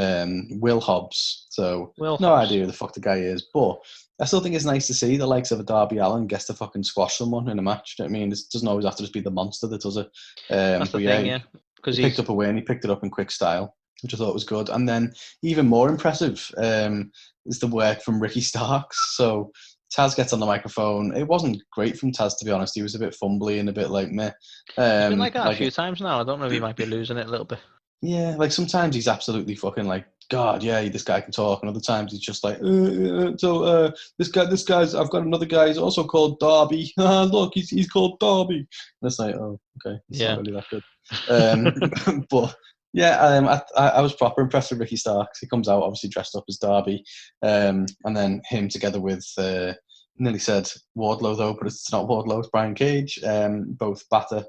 Will Hobbs. So no idea who the fuck the guy is, but I still think it's nice to see the likes of a Darby Allin gets to fucking squash someone in a match. Do you know what I mean? It doesn't always have to just be the monster that does it. That's the thing, yeah. Because he picked up a win. He picked it up in quick style, which I thought was good. And then even more impressive is the work from Ricky Starks. So Taz gets on the microphone. It wasn't great from Taz, to be honest. He was a bit fumbly and a bit like meh. It's been like that a few times now. I don't know if he might be losing it a little bit. Yeah, like sometimes he's absolutely fucking like, God, yeah, this guy can talk. And other times he's just like, this guy's, I've got another guy. He's also called Darby. Look, he's called Darby. And it's like, oh, okay. It's not really that good. But yeah, I was proper impressed with Ricky Starks. He comes out obviously dressed up as Darby, and then him together with nearly said Wardlow though, but it's not Wardlow, it's Brian Cage. Both batter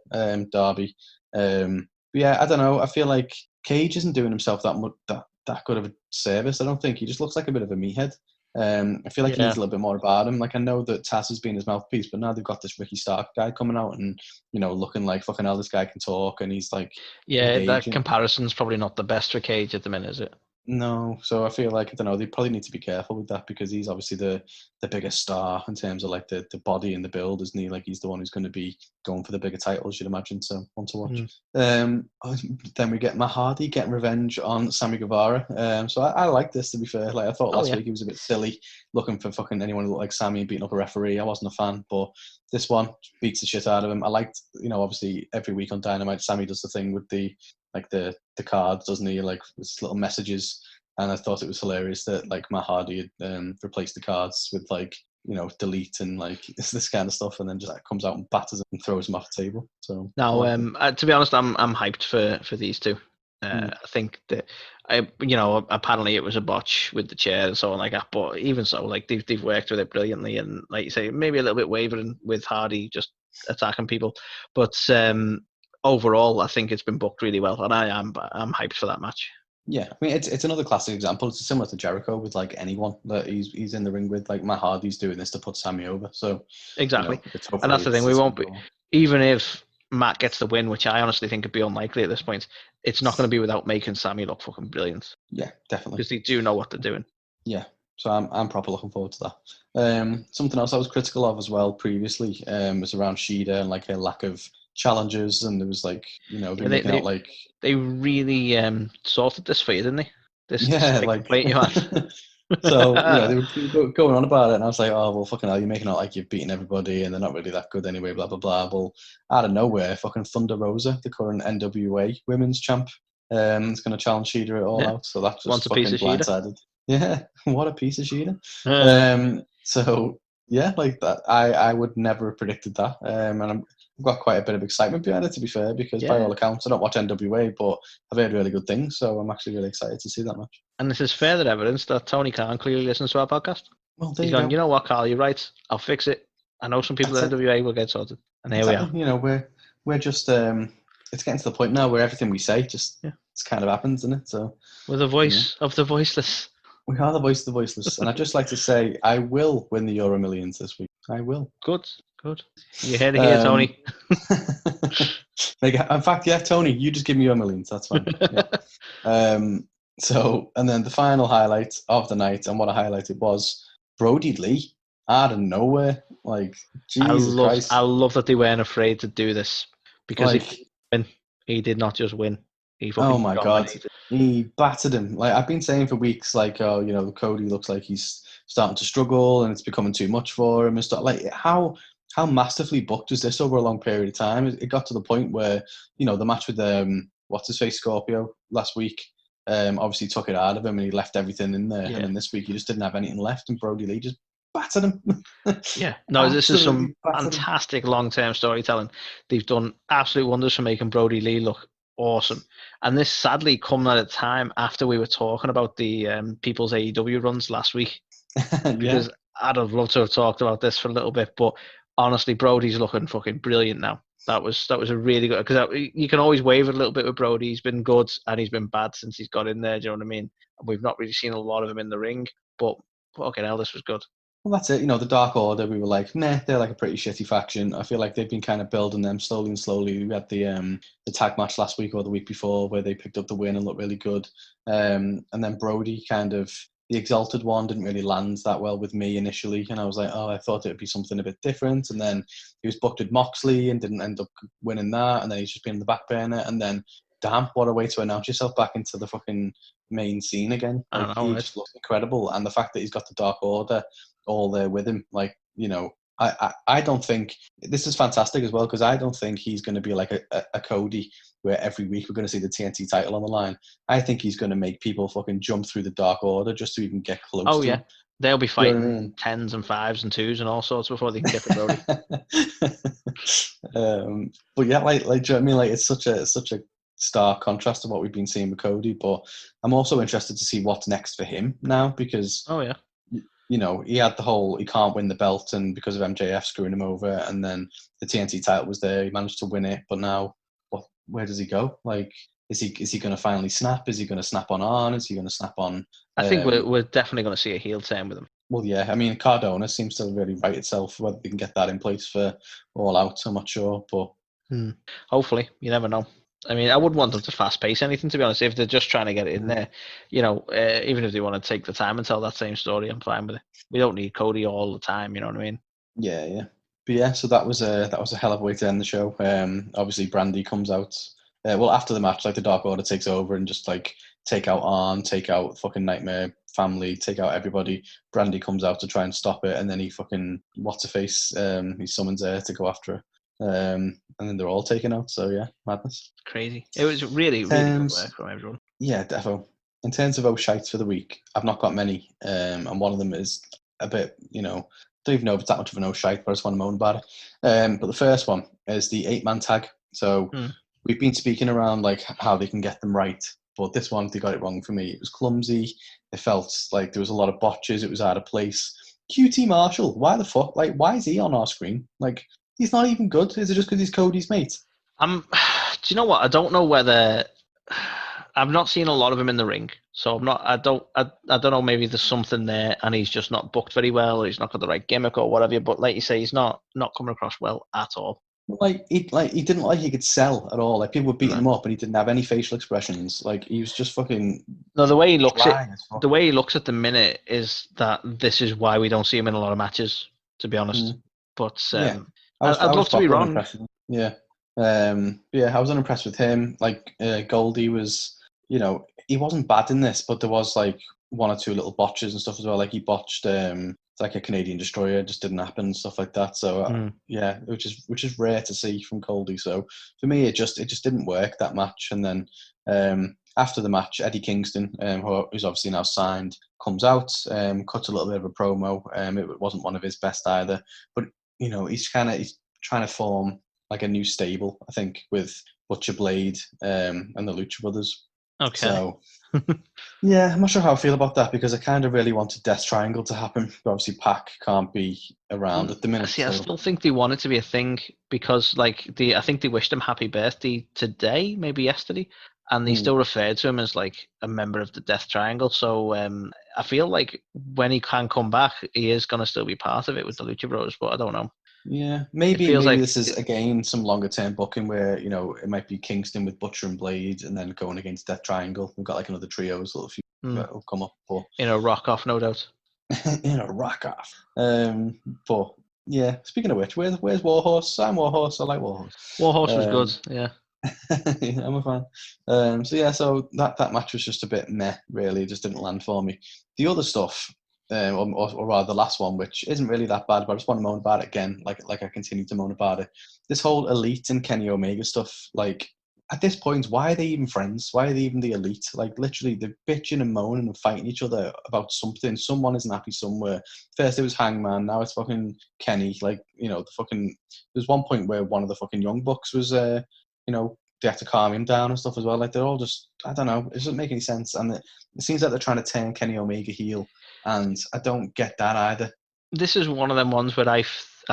Darby. But yeah, I don't know. I feel like Cage isn't doing himself that good of a service. I don't think. He just looks like a bit of a meathead. I feel like he needs a little bit more about him. Like, I know that Taz has been his mouthpiece, but now they've got this Ricky Stark guy coming out and, looking like fucking hell, this guy can talk, and he's like... Yeah, engaging. That comparison's probably not the best for Cage at the minute, is it? No, so I feel like, I don't know, they probably need to be careful with that, because he's obviously the biggest star in terms of like the body and the build, isn't he? Like, he's the one who's going to be going for the bigger titles, you'd imagine, so one to watch. Then we get Matt Hardy getting revenge on Sammy Guevara. So I like this, to be fair. Like, I thought last week he was a bit silly, looking for fucking anyone who looked like Sammy and beating up a referee. I wasn't a fan, but this one beats the shit out of him. I liked, obviously every week on Dynamite, Sammy does the thing with the cards, doesn't he? Like, with little messages. And I thought it was hilarious that like Matt Hardy had replaced the cards with like, delete and like this kind of stuff, and then just like comes out and batters him and throws him off the table. So now, to be honest, I'm hyped for these two. I think that, apparently it was a botch with the chair and so on like that. But even so, like they've worked with it brilliantly, and like you say, maybe a little bit wavering with Hardy just attacking people, but overall, I think it's been booked really well, and I'm hyped for that match. Yeah, I mean it's another classic example. It's similar to Jericho with like anyone that he's in the ring with. Like Matt Hardy's doing this to put Sammy over. So exactly, and that's the thing. We won't be, even if Matt gets the win, which I honestly think would be unlikely at this point. It's not going to be without making Sammy look fucking brilliant. Yeah, definitely, because they do know what they're doing. Yeah, so I'm proper looking forward to that. Something else I was critical of as well previously was around Shida and like her lack of challenges, and there was like they really sorted this for you, didn't they? This complaint you had. So they were going on about it, and I was like, oh well, fucking hell, you're making it like you've beaten everybody, and they're not really that good anyway. Blah blah blah. Well, out of nowhere, fucking Thunder Rosa, the current NWA Women's Champ, is going to challenge Shida it all out. So that's just fucking blindsided. Yeah, what a piece of Shida. So yeah, like that, I would never have predicted that. And I've got quite a bit of excitement behind it, to be fair, because by all accounts, I don't watch NWA, but I've heard really good things, so I'm actually really excited to see that match. And this is further evidence that Tony Khan clearly listens to our podcast. Well, he's gone, you know what, Carl, you're right. I'll fix it. I know some people at NWA will get sorted. And here we are. We're just it's getting to the point now where everything we say just it's kind of happens, isn't it? So we're the voice of the voiceless. We are the voice of the voiceless. And I'd just like to say I will win the Euro Millions this week. I will. Good. You heard it here, Tony. In fact, Tony, you just give me your millions. That's fine. So, and then the final highlight of the night, and what a highlight it was, Brody Lee out of nowhere. Like, Jesus Christ. I love that they weren't afraid to do this, because he did not just win. Oh my God. He battered him. Like I've been saying for weeks, like, Cody looks like he's starting to struggle and it's becoming too much for him and stuff. Like how masterfully booked was this over a long period of time? It got to the point where, the match with what's his face, Scorpio last week, obviously took it out of him and he left everything in there. Yeah. And then this week he just didn't have anything left, and Brody Lee just battered him. Yeah, no, this is some fantastic long-term storytelling. They've done absolute wonders for making Brody Lee look awesome, and this sadly coming at a time after we were talking about the people's AEW runs last week. Because I'd have loved to have talked about this for a little bit, but honestly, Brody's looking fucking brilliant now. That was a really good, because you can always waver a little bit with Brody. He's been good and he's been bad since he's got in there. Do you know what I mean? And we've not really seen a lot of him in the ring, but fucking hell, this was good. Well, that's it. The Dark Order, we were like, meh, they're like a pretty shitty faction. I feel like they've been kind of building them slowly and slowly. We had the tag match last week or the week before where they picked up the win and looked really good. And then Brody, kind of the Exalted One, didn't really land that well with me initially. And I was like, I thought it would be something a bit different. And then he was booked with Moxley and didn't end up winning that. And then he's just been in the back burner. And then, damn, what a way to announce yourself back into the fucking main scene again. Like, he just looks incredible. And the fact that he's got the Dark Order all there with him, like, I don't think this is fantastic as well, because I don't think he's going to be like a Cody where every week we're going to see the TNT title on the line. I think he's going to make people fucking jump through the Dark Order just to even get close to him. They'll be fighting 10s and 5s and 2s and all sorts before they can get to Brody. But yeah, like, do you know what I mean? Like, it's such a stark contrast to what we've been seeing with Cody, but I'm also interested to see what's next for him now, because he had the whole, he can't win the belt, and because of MJF screwing him over, and then the TNT title was there, he managed to win it, but now where does he go? Like, is he going to finally snap? Is he going to snap on Arn? Is he going to snap on? I think we're definitely going to see a heel turn with him. Well, yeah, I mean, Cardona seems to really right itself. Whether they can get that in place for All Out, I'm not sure, but hopefully, you never know. I mean, I wouldn't want them to fast pace anything, to be honest. If they're just trying to get it in there, even if they want to take the time and tell that same story, I'm fine with it. We don't need Cody all the time, you know what I mean? Yeah. But yeah, so that was a hell of a way to end the show. Obviously, Brandy comes out. After the match, like, the Dark Order takes over and just like take out Arn, take out fucking Nightmare Family, take out everybody. Brandy comes out to try and stop it, and then he fucking what's-her-face, he summons her to go after her. And then they're all taken out. So yeah, madness. Crazy. It was really, really good work from everyone. Yeah, defo. In terms of shites for the week, I've not got many, and one of them is a bit, don't even know if it's that much of an shite, but I just want to moan about it. But the first one is the 8-man tag. So we've been speaking around like how they can get them right, but this one they got it wrong for me. It was clumsy. It felt like there was a lot of botches. It was out of place. QT Marshall, why the fuck? Like, why is he on our screen? Like, he's not even good. Is it just because he's Cody's mate? Do you know what? I don't know whether I've not seen a lot of him in the ring, so I'm not. I don't know. Maybe there's something there, and he's just not booked very well, or he's not got the right gimmick, or whatever. But like you say, he's not coming across well at all. Like he didn't like he could sell at all. Like people were beating No. him up, and he didn't have any facial expressions. Like he was just fucking. No, the way he looks dry as fuck. the way he looks at the minute is that this is why we don't see him in a lot of matches. To be honest, but Yeah, I'd love to be wrong. unimpressed with him. Yeah, yeah, I was unimpressed with him. Like Goldie was, he wasn't bad in this, but there was like one or two little botches and stuff as well. Like he botched like a Canadian destroyer, it just didn't happen and stuff like that. So yeah, which is rare to see from Goldie. So for me, it just didn't work that match. And then after the match, Eddie Kingston, who's obviously now signed, comes out, cuts a little bit of a promo. It wasn't one of his best either, but he's trying to form like a new stable, I think, with Butcher Blade and the Lucha Brothers. Okay. So yeah, I'm not sure how I feel about that because I kind of really wanted Death Triangle to happen, but obviously Pac can't be around at the minute. See, so. I still think they want it to be a thing because, like, I think they wished him happy birthday today, maybe yesterday, and they still referred to him as like a member of the Death Triangle. So I feel like when he can come back, he is gonna still be part of it with the Lucha Bros. But I don't know. Yeah, maybe like this is again some longer term booking where it might be Kingston with Butcher and Blade, and then going against Death Triangle. We've got like another trios, little few that will come up, but rock off, no doubt. rock off. But yeah, speaking of which, where's Warhorse? I'm Warhorse. I like Warhorse. Warhorse was good. Yeah. I'm a fan. So yeah, so that match was just a bit meh. Really, it just didn't land for me. The other stuff. Or rather the last one, which isn't really that bad, but I just want to moan about it again, like I continue to moan about it. This whole Elite and Kenny Omega stuff, like, at this point, why are they even friends? Why are they even the Elite? Like, literally, they're bitching and moaning and fighting each other about something. Someone isn't happy somewhere. First it was Hangman, now it's fucking Kenny. Like, there's one point where one of the fucking Young Bucks was, they had to calm him down and stuff as well. Like, they're all just, I don't know, it doesn't make any sense. And it seems like they're trying to turn Kenny Omega heel. And I don't get that either. This is one of them ones where I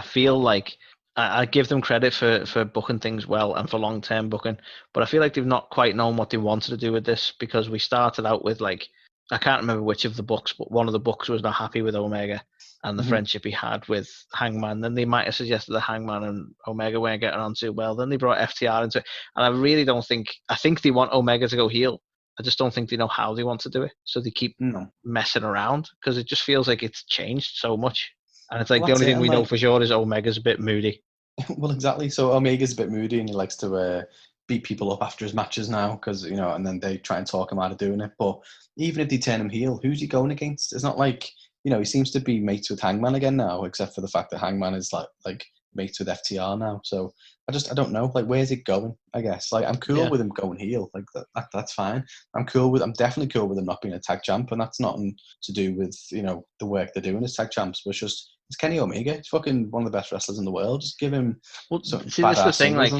feel like I give them credit for booking things well and for long-term booking, but I feel like they've not quite known what they wanted to do with this because we started out with like, I can't remember which of the books, but one of the books was not happy with Omega and the friendship he had with Hangman. Then they might have suggested that Hangman and Omega weren't getting on too well. Then they brought FTR into it. And I really don't think, I think they want Omega to go heel. I just don't think they know how they want to do it. So they keep messing around because it just feels like it's changed so much. And it's like the only thing we know for sure is Omega's a bit moody. Well, exactly. So Omega's a bit moody and he likes to beat people up after his matches now because, and then they try and talk him out of doing it. But even if they turn him heel, who's he going against? It's not like, he seems to be mates with Hangman again now, except for the fact that Hangman is like mates with FTR now. So I don't know. Like, where's it going? I guess. Like, I'm cool with him going heel. Like that's fine. I'm definitely cool with him not being a tag champ, and that's nothing to do with the work they're doing as tag champs. But it's Kenny Omega. He's fucking one of the best wrestlers in the world. Just give him. Well, see, this is the thing. Like,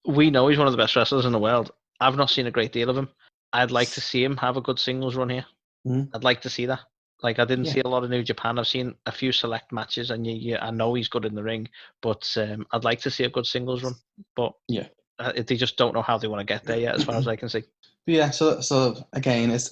we know he's one of the best wrestlers in the world. I've not seen a great deal of him. I'd like to see him have a good singles run here. I'd like to see that. Like, I didn't see a lot of New Japan. I've seen a few select matches, and I know he's good in the ring. But I'd like to see a good singles run. But they just don't know how they want to get there yet, as far as I can see. But yeah, so again, it's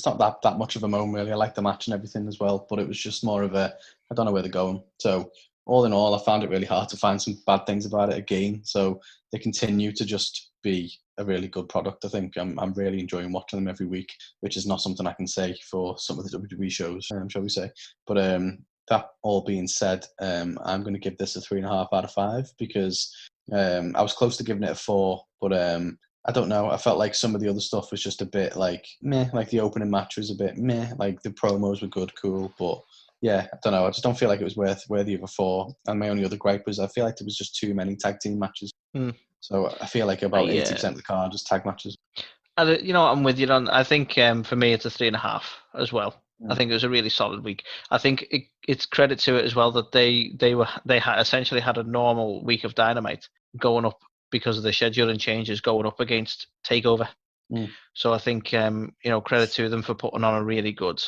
not that much of a moan really. I like the match and everything as well, but it was just more of a, I don't know where they're going. So all in all, I found it really hard to find some bad things about it again. So they continue to just be a really good product. I think I'm really enjoying watching them every week, which is not something I can say for some of the WWE shows, shall we say. But that all being said, I'm going to give this a 3.5 out of 5 because I was close to giving it a 4, but I don't know. I felt like some of the other stuff was just a bit like meh. Like the opening match was a bit meh. Like the promos were good, cool, but yeah, I don't know. I just don't feel like it was worthy of a 4. And my only other gripe was I feel like there was just too many tag team matches. So I feel like about 80% of the card just tag matches. I'm with you on. I think for me it's a 3.5 as well. I think it was a really solid week. I think it's credit to it as well that they essentially had a normal week of Dynamite going up because of the scheduling changes going up against TakeOver. So I think credit to them for putting on a really good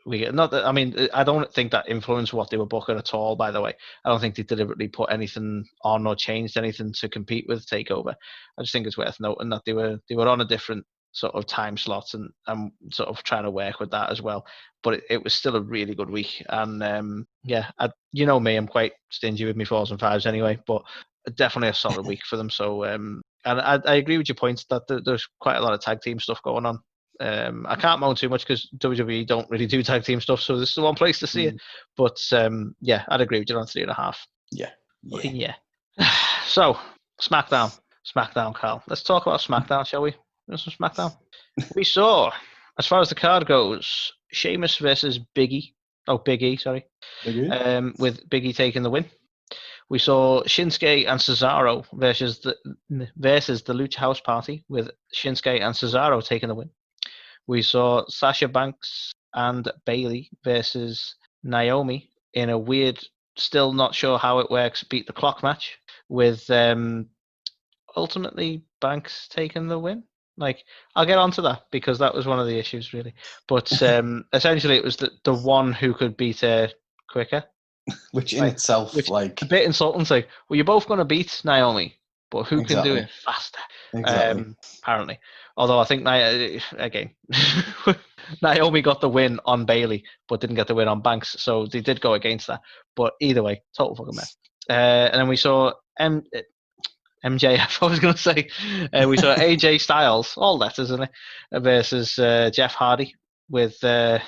week. Not that, I mean, I don't think that influenced what they were booking at all. By the way, I don't think they deliberately put anything on or changed anything to compete with TakeOver. I just think it's worth noting that they were on a different sort of time slot and sort of trying to work with that as well. But it was still a really good week. And you know me, I'm quite stingy with my 4s and 5s anyway, but definitely a solid week for them. So and I agree with your points that there's quite a lot of tag team stuff going on. I can't moan too much because WWE don't really do tag team stuff, so this is the one place to see it. But I'd agree with you on 3.5. Yeah. So SmackDown, Carl. Let's talk about SmackDown, shall we? Some SmackDown. We saw, as far as the card goes, Sheamus versus Big E. Oh, Big E, sorry. With Big E taking the win. We saw Shinsuke and Cesaro versus the Lucha House Party, with Shinsuke and Cesaro taking the win. We saw Sasha Banks and Bayley versus Naomi in a weird, still not sure how it works, beat the clock match, with ultimately Banks taking the win. Like, I'll get onto that because that was one of the issues, really. But essentially, it was the one who could beat her quicker. Which in itself, like, a bit insulting. It's like, well, you're both going to beat Naomi, but who can do it faster? Exactly. Apparently. Although I think Naomi got the win on Bayley, but didn't get the win on Banks, so they did go against that. But either way, total fucking mess. And then we saw MJF, I was going to say. We saw AJ Styles, all letters, isn't it, versus Jeff Hardy, with, for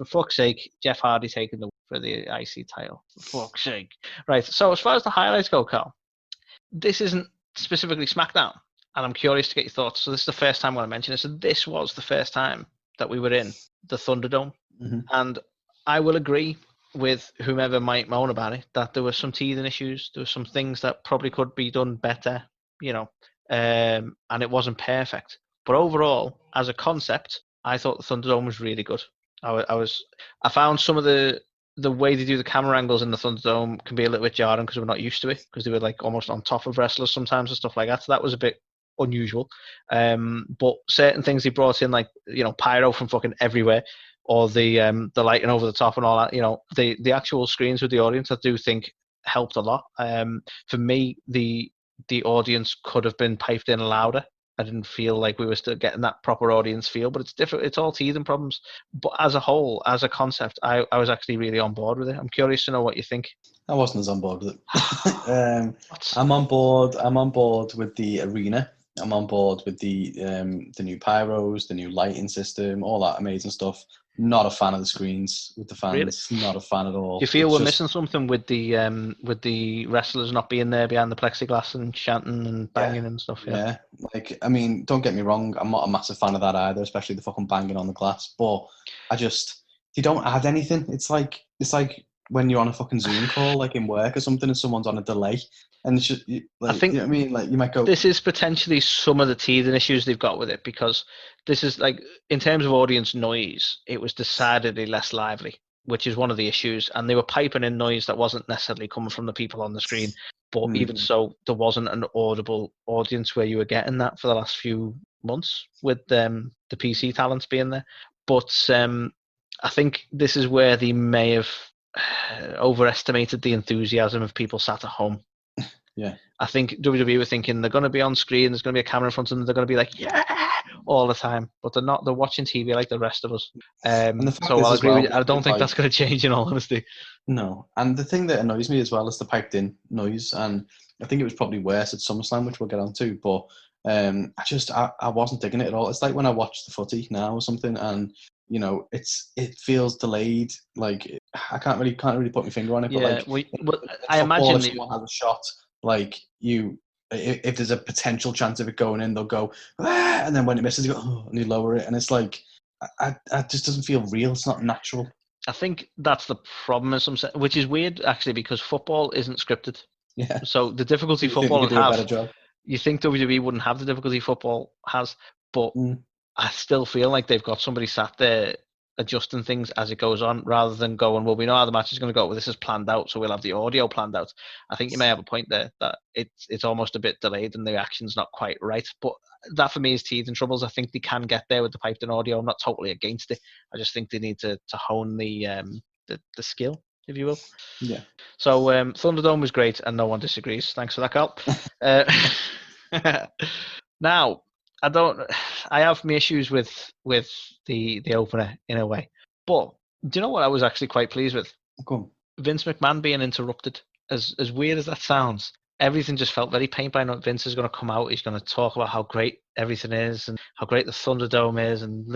fuck's sake, Jeff Hardy taking the win for the IC title. For fuck's sake. Right, so as far as the highlights go, Carl, this isn't specifically SmackDown, and I'm curious to get your thoughts. So this is the first time I'm going to mention this. So this was the first time that we were in the Thunderdome, and I will agree with whomever might moan about it that there were some teething issues. There were some things that probably could be done better, and it wasn't perfect. But overall, as a concept, I thought the Thunderdome was really good. I found some of the way they do the camera angles in the Thunderdome can be a little bit jarring because we're not used to it, because they were like almost on top of wrestlers sometimes and stuff like that. So that was a bit unusual. But certain things they brought in, like, pyro from fucking everywhere, or the lighting over the top and all that, the actual screens with the audience, I do think helped a lot. For me, the audience could have been piped in louder. I didn't feel like we were still getting that proper audience feel, but it's different. It's all teething problems. But as a whole, as a concept, I was actually really on board with it. I'm curious to know what you think. I wasn't as on board with it. I'm on board. I'm on board with the arena. I'm on board with the new pyros, the new lighting system, all that amazing stuff. Not a fan of the screens with the fans. Really? Not a fan at all. Do you feel we're missing something with the wrestlers not being there behind the plexiglass and chanting and banging and stuff? Yeah. Like, I mean, don't get me wrong. I'm not a massive fan of that either, especially the fucking banging on the glass. But they don't add anything. It's like when you're on a fucking Zoom call, like in work or something, and someone's on a delay, and it's just, like, I think, you know what I mean? Like, you might go. This is potentially some of the teething issues they've got with it, because this is, like, in terms of audience noise, it was decidedly less lively, which is one of the issues. And they were piping in noise that wasn't necessarily coming from the people on the screen. But even so, there wasn't an audible audience where you were getting that for the last few months with the PC talents being there. But I think this is where they may have overestimated the enthusiasm of people sat at home. Yeah. I think WWE were thinking they're going to be on screen, there's going to be a camera in front of them, they're going to be like, yeah, all the time. But they're not. They're watching TV like the rest of us. So I'll agree with you. I don't think that's going to change, in all honesty. No. And the thing that annoys me as well is the piped in noise. And I think it was probably worse at SummerSlam, which we'll get on to. But I wasn't digging it at all. It's like when I watch the footy now or something, and it feels delayed. Like, I can't really put my finger on it. Yeah, but I imagine someone has a shot. Like, if there's a potential chance of it going in, they'll go, and then when it misses, you go, oh, and you lower it, and it's like, I just doesn't feel real. It's not natural. I think that's the problem in some sense, which is weird actually, because football isn't scripted. Yeah. So the difficulty football would have, you think WWE wouldn't have the difficulty football has, but I still feel like they've got somebody sat there adjusting things as it goes on, rather than going, well, we know how the match is going to go, well, this is planned out, so we'll have the audio planned out. I think you may have a point there that it's almost a bit delayed and the reaction's not quite right. But that for me is teething troubles. I think they can get there with the piped in audio. I'm not totally against it. I just think they need to hone the skill, if you will. Yeah. So Thunderdome was great, and no one disagrees. Thanks for that, Carl. Now, I have my issues with the opener in a way, but do you know what I was actually quite pleased with? Cool. Vince McMahon being interrupted. As weird as that sounds, everything just felt very paint by night. Vince is going to come out. He's going to talk about how great everything is and how great the Thunderdome is, and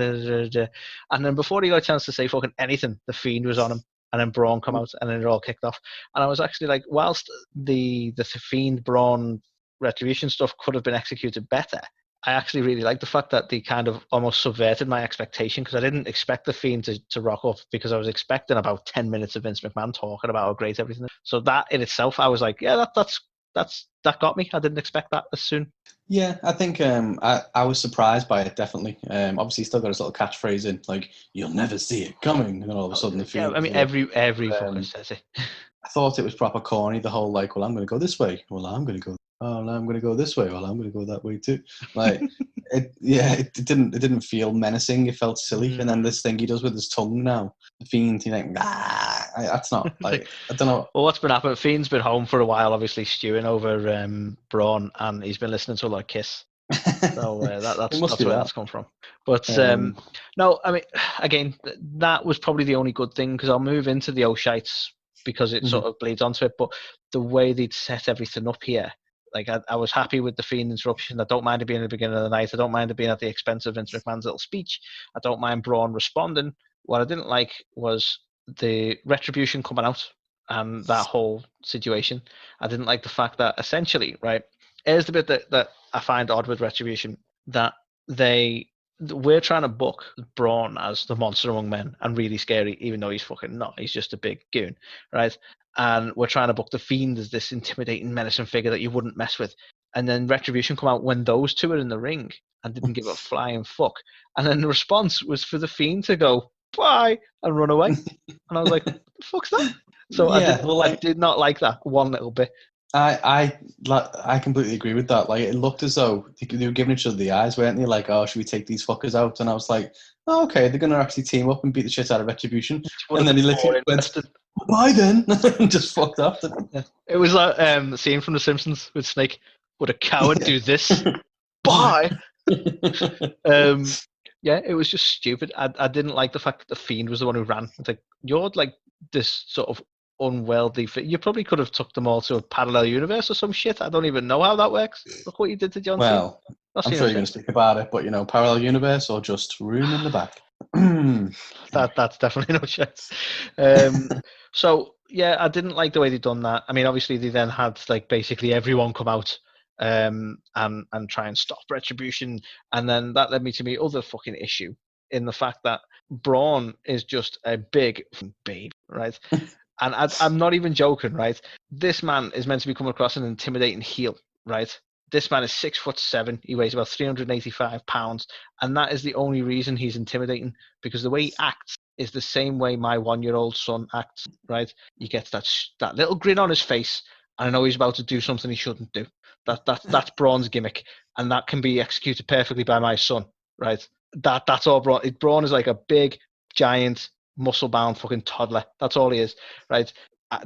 then before he got a chance to say fucking anything, the Fiend was on him. And then Braun come out, and then it all kicked off. And I was actually like, whilst the Fiend Braun Retribution stuff could have been executed better, I actually really like the fact that they kind of almost subverted my expectation, because I didn't expect the Fiend to rock up, because I was expecting about 10 minutes of Vince McMahon talking about how great everything is. So that in itself, I was like, yeah, that got me. I didn't expect that as soon. Yeah, I think I was surprised by it, definitely. Obviously, he's still got his little catchphrase in, like, you'll never see it coming, and then all of a sudden the Fiend... Yeah, I mean, every fucker says it. I thought it was proper corny, the whole, like, well, I'm going to go this way. Well, I'm going to go... Oh, no, I'm going to go this way. Well, I'm going to go that way too. Like, it didn't feel menacing. It felt silly. And then this thing he does with his tongue now, the Fiend, you're like, that's not, like, I don't know. Well, what's been happening? Fiend's been home for a while, obviously stewing over Braun, and he's been listening to a lot of Kiss. So that's where that's come from. But no, I mean, again, that was probably the only good thing, because I'll move into the Oshites because it sort of bleeds onto it. But the way they'd set everything up here, like I was happy with the Fiend interruption. I don't mind it being at the beginning of the night. I don't mind it being at the expense of Vince McMahon's little speech. I don't mind Braun responding. What I didn't like was the Retribution coming out and that whole situation. I didn't like the fact that essentially, right, here's the bit that I find odd with Retribution, that we're trying to book Braun as the monster among men and really scary, even though he's fucking not. He's just a big goon, right? And we're trying to book the Fiend as this intimidating, menacing figure that you wouldn't mess with. And then Retribution come out when those two are in the ring and didn't give a flying fuck. And then the response was for the Fiend to go, bye, and run away. And I was like, what the fuck's that? So yeah, I did not like that one little bit. I completely agree with that. Like, it looked as though they were giving each other the eyes, weren't they? Like, oh, should we take these fuckers out? And I was like, oh, okay, they're going to actually team up and beat the shit out of Retribution. And then he literally went, bye then, and just fucked off. Yeah. It was like the scene from The Simpsons with Snake. Would a coward do this? Bye! Yeah, it was just stupid. I didn't like the fact that the Fiend was the one who ran. It's like, you're like this sort of unwieldy fit. You probably could have took them all to a parallel universe or some shit. I don't even know how that works. Look what you did to John Cena. Well, I'm sure you're going to speak about it, but, parallel universe or just room in the back. That's definitely no chance. So yeah, I didn't like the way they'd done that. I mean, obviously they then had like basically everyone come out and try and stop Retribution, and then that led me to my other fucking issue in the fact that Braun is just a big babe, right? And I'm not even joking, right? This man is meant to be coming across an intimidating heel, right? This man is 6'7". He weighs about 385 pounds, and that is the only reason he's intimidating, because the way he acts is the same way my 1-year-old son acts, right? He gets that little grin on his face, and I know he's about to do something he shouldn't do. That's Braun's gimmick, and that can be executed perfectly by my son, right? That's all Braun. Braun is like a big, giant, muscle-bound fucking toddler. That's all he is, right?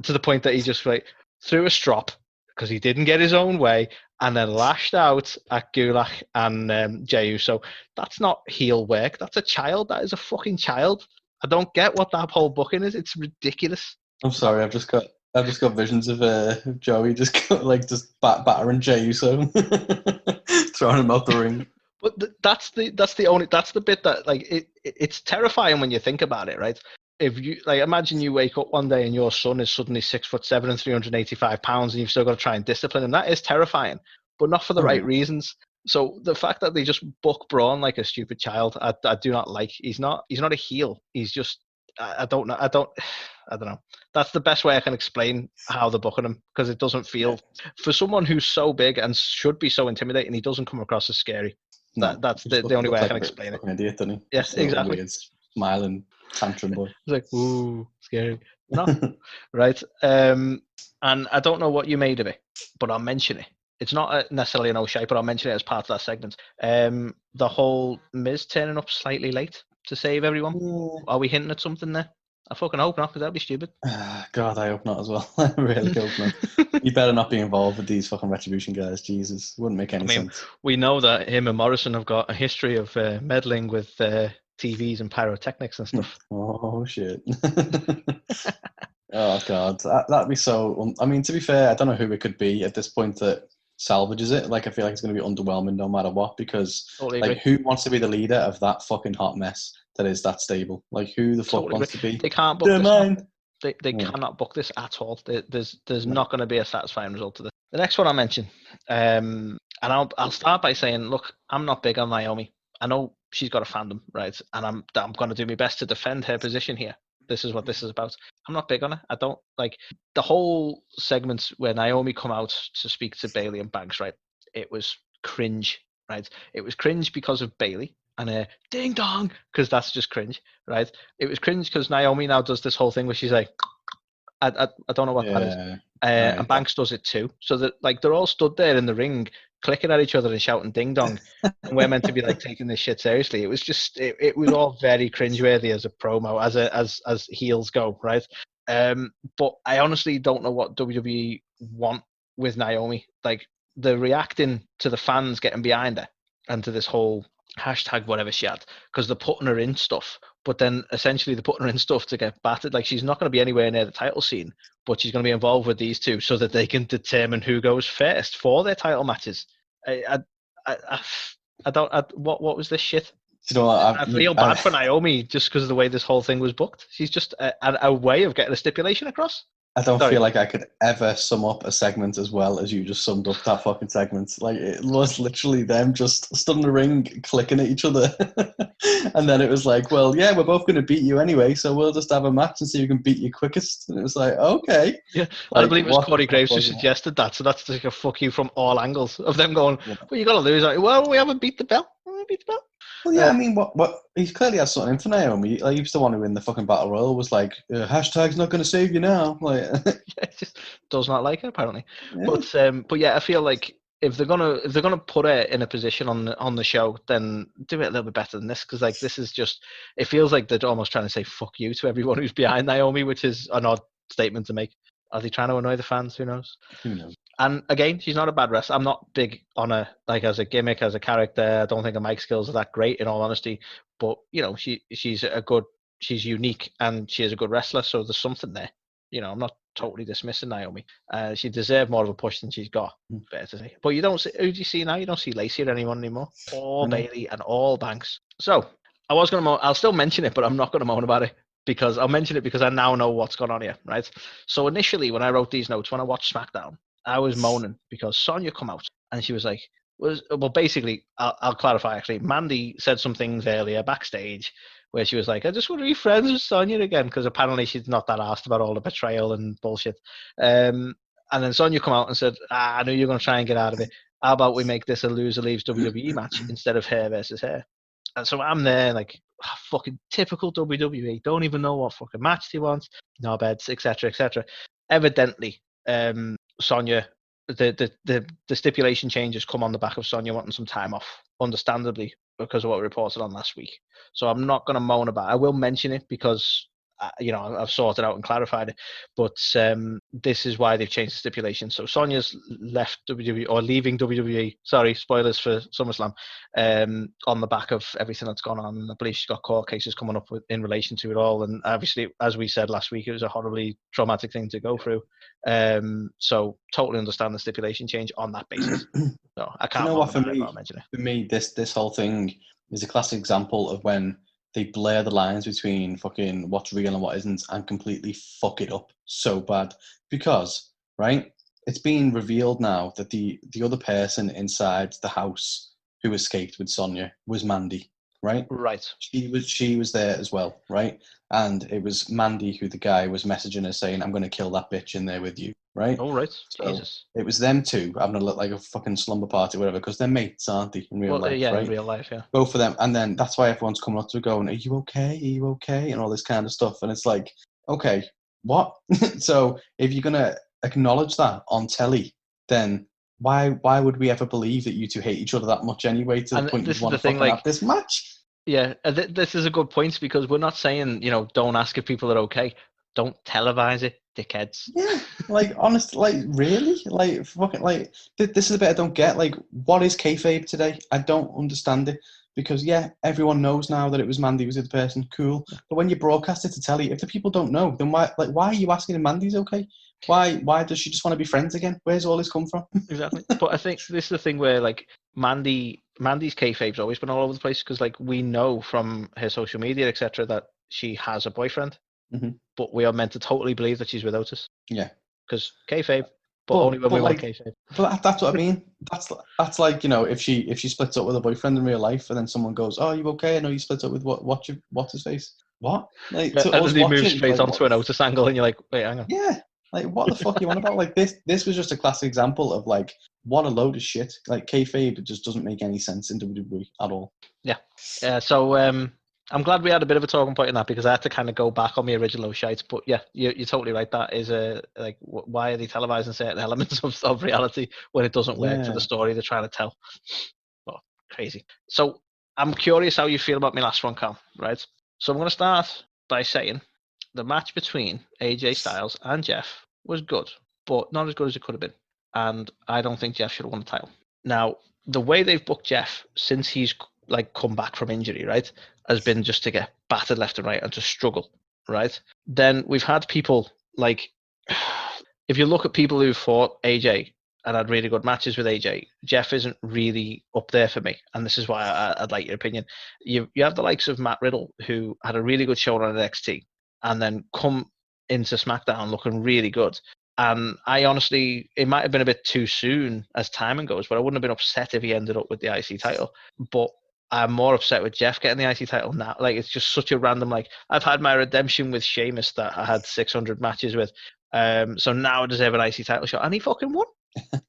To the point that he just threw a strop because he didn't get his own way, and then lashed out at Gulak and Jey Uso. That's not heel work. That's a child. That is a fucking child. I don't get what that whole booking is. It's ridiculous. I'm sorry. I've just got visions of Joey just battering Jey Uso, throwing him out the ring. But that's the bit that it's terrifying when you think about it, right? If you imagine you wake up one day and your son is suddenly 6'7" and 385 pounds, and you've still got to try and discipline him. That is terrifying, but not for the right reasons. So the fact that they just book Braun like a stupid child, I do not like. He's not a heel. He's just I don't know. That's the best way I can explain how they're booking him, because it doesn't feel for someone who's so big and should be so intimidating. He doesn't come across as scary. That's the only way I can explain it. An idiot, doesn't he? Yes, exactly. Weird, smiling Tantrum boy. It's like, ooh, scary. No, right. And I don't know what you made of it, but I'll mention it. It's not necessarily an O'Shea, but I'll mention it as part of that segment. The whole Miz turning up slightly late to save everyone. Yeah. Are we hinting at something there? I fucking hope not, because that'd be stupid. God, I hope not as well. I really hope not. You better not be involved with these fucking Retribution guys. Jesus, wouldn't make any sense. We know that him and Morrison have got a history of meddling with TVs and pyrotechnics and stuff. Oh shit. Oh god, that'd be so. I mean, to be fair, I don't know who it could be at this point that salvages it. Like, I feel like it's going to be underwhelming no matter what, because Totally like, agree. who wants to be the leader of that fucking hot mess that is that stable? Like, who the fuck wants to be? They can't book They're this. mine. They cannot book this at all. There's No. not going to be a satisfying result to this. The next one I'll mention, and I'll start by saying, look, I'm not big on Naomi. I know she's got a fandom, right? And I'm going to do my best to defend her position here. This is what this is about. I'm not big on it. I don't like the whole segment where Naomi come out to speak to Bailey and Banks, right? It was cringe, right? It was cringe because of Bailey and ding dong, because that's just cringe, right? It was cringe because Naomi now does this whole thing where she's like, I don't know what that is. And Banks does it too. So that like they're all stood there in the ring, clicking at each other and shouting ding dong, and we're meant to be like taking this shit seriously. It was just it was all very cringeworthy as a promo, as heels go, right? But I honestly don't know what WWE want with Naomi. Like they're reacting to the fans getting behind her and to this whole hashtag whatever she had, because they're putting her in stuff, but then essentially they're putting her in stuff to get battered. Like she's not going to be anywhere near the title scene, but she's going to be involved with these two so that they can determine who goes first for their title matches. I don't. What was this shit? You know what, I feel bad for Naomi just because of the way this whole thing was booked. She's just a way of getting a stipulation across. I don't feel like I could ever sum up a segment as well as you just summed up that fucking segment. Like, it was literally them just stood in the ring, clicking at each other. And then it was like, well, yeah, we're both going to beat you anyway, so we'll just have a match and see who can beat you quickest. And it was like, okay. Yeah, like, I believe it was Corey Graves who suggested that. So that's like a fuck you from all angles of them going, well, you got to lose. Like, well, we haven't beat the belt. Well, yeah, I mean, what he clearly has something in for Naomi. Like, he was the one who in the fucking battle royal was like, hashtag's not going to save you now. Like, yeah, just does not like it apparently. Yeah. But yeah, I feel like if they're gonna put her in a position on the show, then do it a little bit better than this, because like this is just, it feels like they're almost trying to say fuck you to everyone who's behind Naomi, which is an odd statement to make. Are they trying to annoy the fans? Who knows? Who knows? And again, she's not a bad wrestler. I'm not big on her like as a gimmick, as a character. I don't think her mic skills are that great, in all honesty. But you know, she's unique and she is a good wrestler. So there's something there. You know, I'm not totally dismissing Naomi. She deserved more of a push than she's got. Fair to say. But you don't see, who do you see now? You don't see Lacey or anyone anymore. All Bailey and all Banks. So I'll still mention it, but I'm not gonna moan about it, because I'll mention it because I now know what's going on here, right? So initially, when I wrote these notes, when I watched Smackdown, I was moaning because Sonya come out and she was like, basically, I'll clarify actually. Mandy said some things earlier backstage where she was like, I just want to be friends with Sonya again, because apparently she's not that asked about all the betrayal and bullshit. And then Sonya come out and said, I knew you were going to try and get out of it. How about we make this a loser leaves WWE match instead of her versus her? And so I'm there like, fucking typical WWE. Don't even know what fucking match they want. No beds, etc., etc. Evidently, Sonya, the stipulation changes come on the back of Sonya wanting some time off, understandably, because of what we reported on last week. So I'm not going to moan about it. I will mention it because I've sorted out and clarified it. But this is why they've changed the stipulation. So Sonya's left WWE, or leaving WWE. Sorry, spoilers for SummerSlam. On the back of everything that's gone on, I believe she's got court cases coming up in relation to it all. And obviously, as we said last week, it was a horribly traumatic thing to go through. So totally understand the stipulation change on that basis. So I can't. You know what? For me, this whole thing is a classic example of when they blur the lines between fucking what's real and what isn't, and completely fuck it up so bad. Because, right, it's been revealed now that the other person inside the house who escaped with Sonya was Mandy, right? Right. She was there as well, right? And it was Mandy who the guy was messaging her saying, I'm going to kill that bitch in there with you, right? Oh, right. So Jesus. it was them two having a look like a fucking slumber party or whatever, because they're mates, aren't they, in real Well, life, yeah, right? in real life, yeah. Both of them. And then that's why everyone's coming up to her going, are you okay? Are you okay? And all this kind of stuff. And it's like, okay, what? So if you're going to acknowledge that on telly, then why would we ever believe that you two hate each other that much anyway, to the And point this you'd is want the to thing, fucking like, have this match? yeah, this is a good point because we're not saying, don't ask if people are okay. Don't televise it, dickheads. Yeah, like, honest, like, really? Like, fucking, like, this is the bit I don't get. Like, what is kayfabe today? I don't understand it. Because, yeah, everyone knows now that it was Mandy was the other person. Cool. But when you broadcast it to telly, if the people don't know, then why are you asking if Mandy's okay? Why does she just want to be friends again? Where's all this come from? Exactly. But I think this is the thing where, like, Mandy's kayfabe's always been all over the place because, like, we know from her social media, etc., that she has a boyfriend, but we are meant to totally believe that she's with Otis. Yeah. Because kayfabe, but only when we want like, kayfabe. But that's what I mean. That's like, if she splits up with a boyfriend in real life, and then someone goes, "Oh, you okay? I know you split up with what's his face." What? Like, Yeah, to and us then they watching move it, you'd be straight like, onto what? an Otis angle, and you're like, wait, hang on. Yeah. Like, what the fuck you on about? Like, this was just a classic example of, like, what a load of shit. Like, kayfabe, it just doesn't make any sense in WWE at all. Yeah. So I'm glad we had a bit of a talking point in that because I had to kind of go back on the original shite. But yeah, you're totally right. That is why are they televising certain elements of reality when it doesn't work for the Yeah. story they're trying to tell? Oh, crazy. So I'm curious how you feel about my last one, Cal. Right. So I'm going to start by saying the match between AJ Styles and Jeff was good, but not as good as it could have been. And I don't think Jeff should have won the title. Now, the way they've booked Jeff since he's like come back from injury, right, has been just to get battered left and right and to struggle, right? Then we've had people like, if you look at people who fought AJ and had really good matches with AJ, Jeff isn't really up there for me, and this is why I'd like your opinion. You have the likes of Matt Riddle who had a really good show on NXT and then come into SmackDown looking really good. And I honestly, it might have been a bit too soon as timing goes, but I wouldn't have been upset if he ended up with the IC title. But I'm more upset with Jeff getting the IC title now. Like, it's just such a random, like, I've had my redemption with Sheamus that I had 600 matches with. So now I deserve an IC title shot. And he fucking won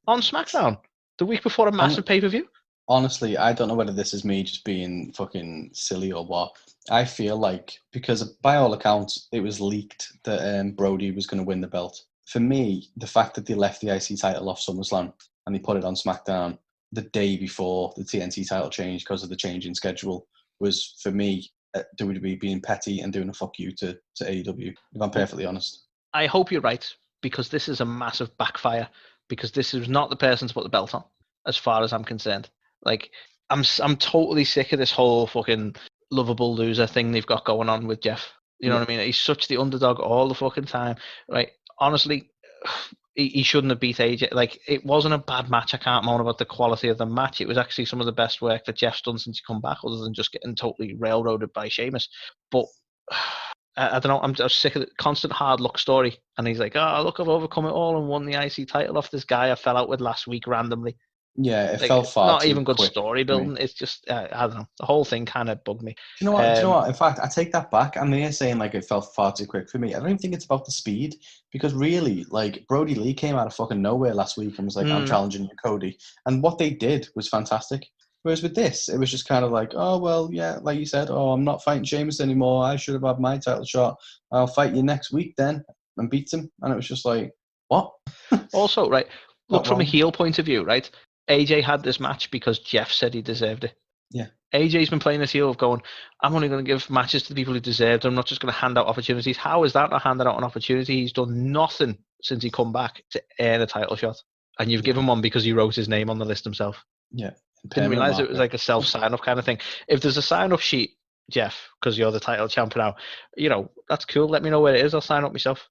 on SmackDown the week before a massive pay-per-view. Honestly, I don't know whether this is me just being fucking silly or what. I feel like, because by all accounts, it was leaked that Brody was going to win the belt. For me, the fact that they left the IC title off SummerSlam and they put it on SmackDown the day before the TNT title change because of the change in schedule was, for me, WWE being petty and doing a fuck you to AEW, if I'm perfectly honest. I hope you're right, because this is a massive backfire, because this is not the person to put the belt on, as far as I'm concerned. Like, I'm totally sick of this whole fucking lovable loser thing they've got going on with Jeff. You know what I mean? He's such the underdog all the fucking time, right? Honestly, he shouldn't have beat AJ. Like, it wasn't a bad match. I can't moan about the quality of the match. It was actually some of the best work that Jeff's done since he come back, other than just getting totally railroaded by Sheamus. But I don't know. I'm just sick of the constant hard luck story. And he's like, "Oh, look, I've overcome it all and won the IC title off this guy I fell out with last week randomly." Yeah, it Like, fell far not too even good quick story for me. building. It's just, I don't know. The whole thing kind of bugged me. Do you know what? In fact, I take that back. I'm here saying like it felt far too quick for me. I don't even think it's about the speed, because really, like, Brody Lee came out of fucking nowhere last week and was like, "I'm challenging you, Cody," and what they did was fantastic. Whereas with this, it was just kind of like, "Oh well, yeah, like you said, oh, I'm not fighting Sheamus anymore. I should have had my title shot. I'll fight you next week then," and beat him. And it was just like, what? Also, right, look, Not from a wrong. heel point of view, right? AJ had this match because Jeff said he deserved it. Yeah. AJ's been playing this heel of going, I'm only going to give matches to the people who deserve them. I'm not just going to hand out opportunities. How is that not handing out an opportunity? He's done nothing since he come back to earn a title shot. And you've given one because he wrote his name on the list himself. Yeah. Didn't realize it was like a self sign-up kind of thing. If there's a sign-up sheet, Jeff, because you're the title champ now, that's cool. Let me know where it is. I'll sign up myself.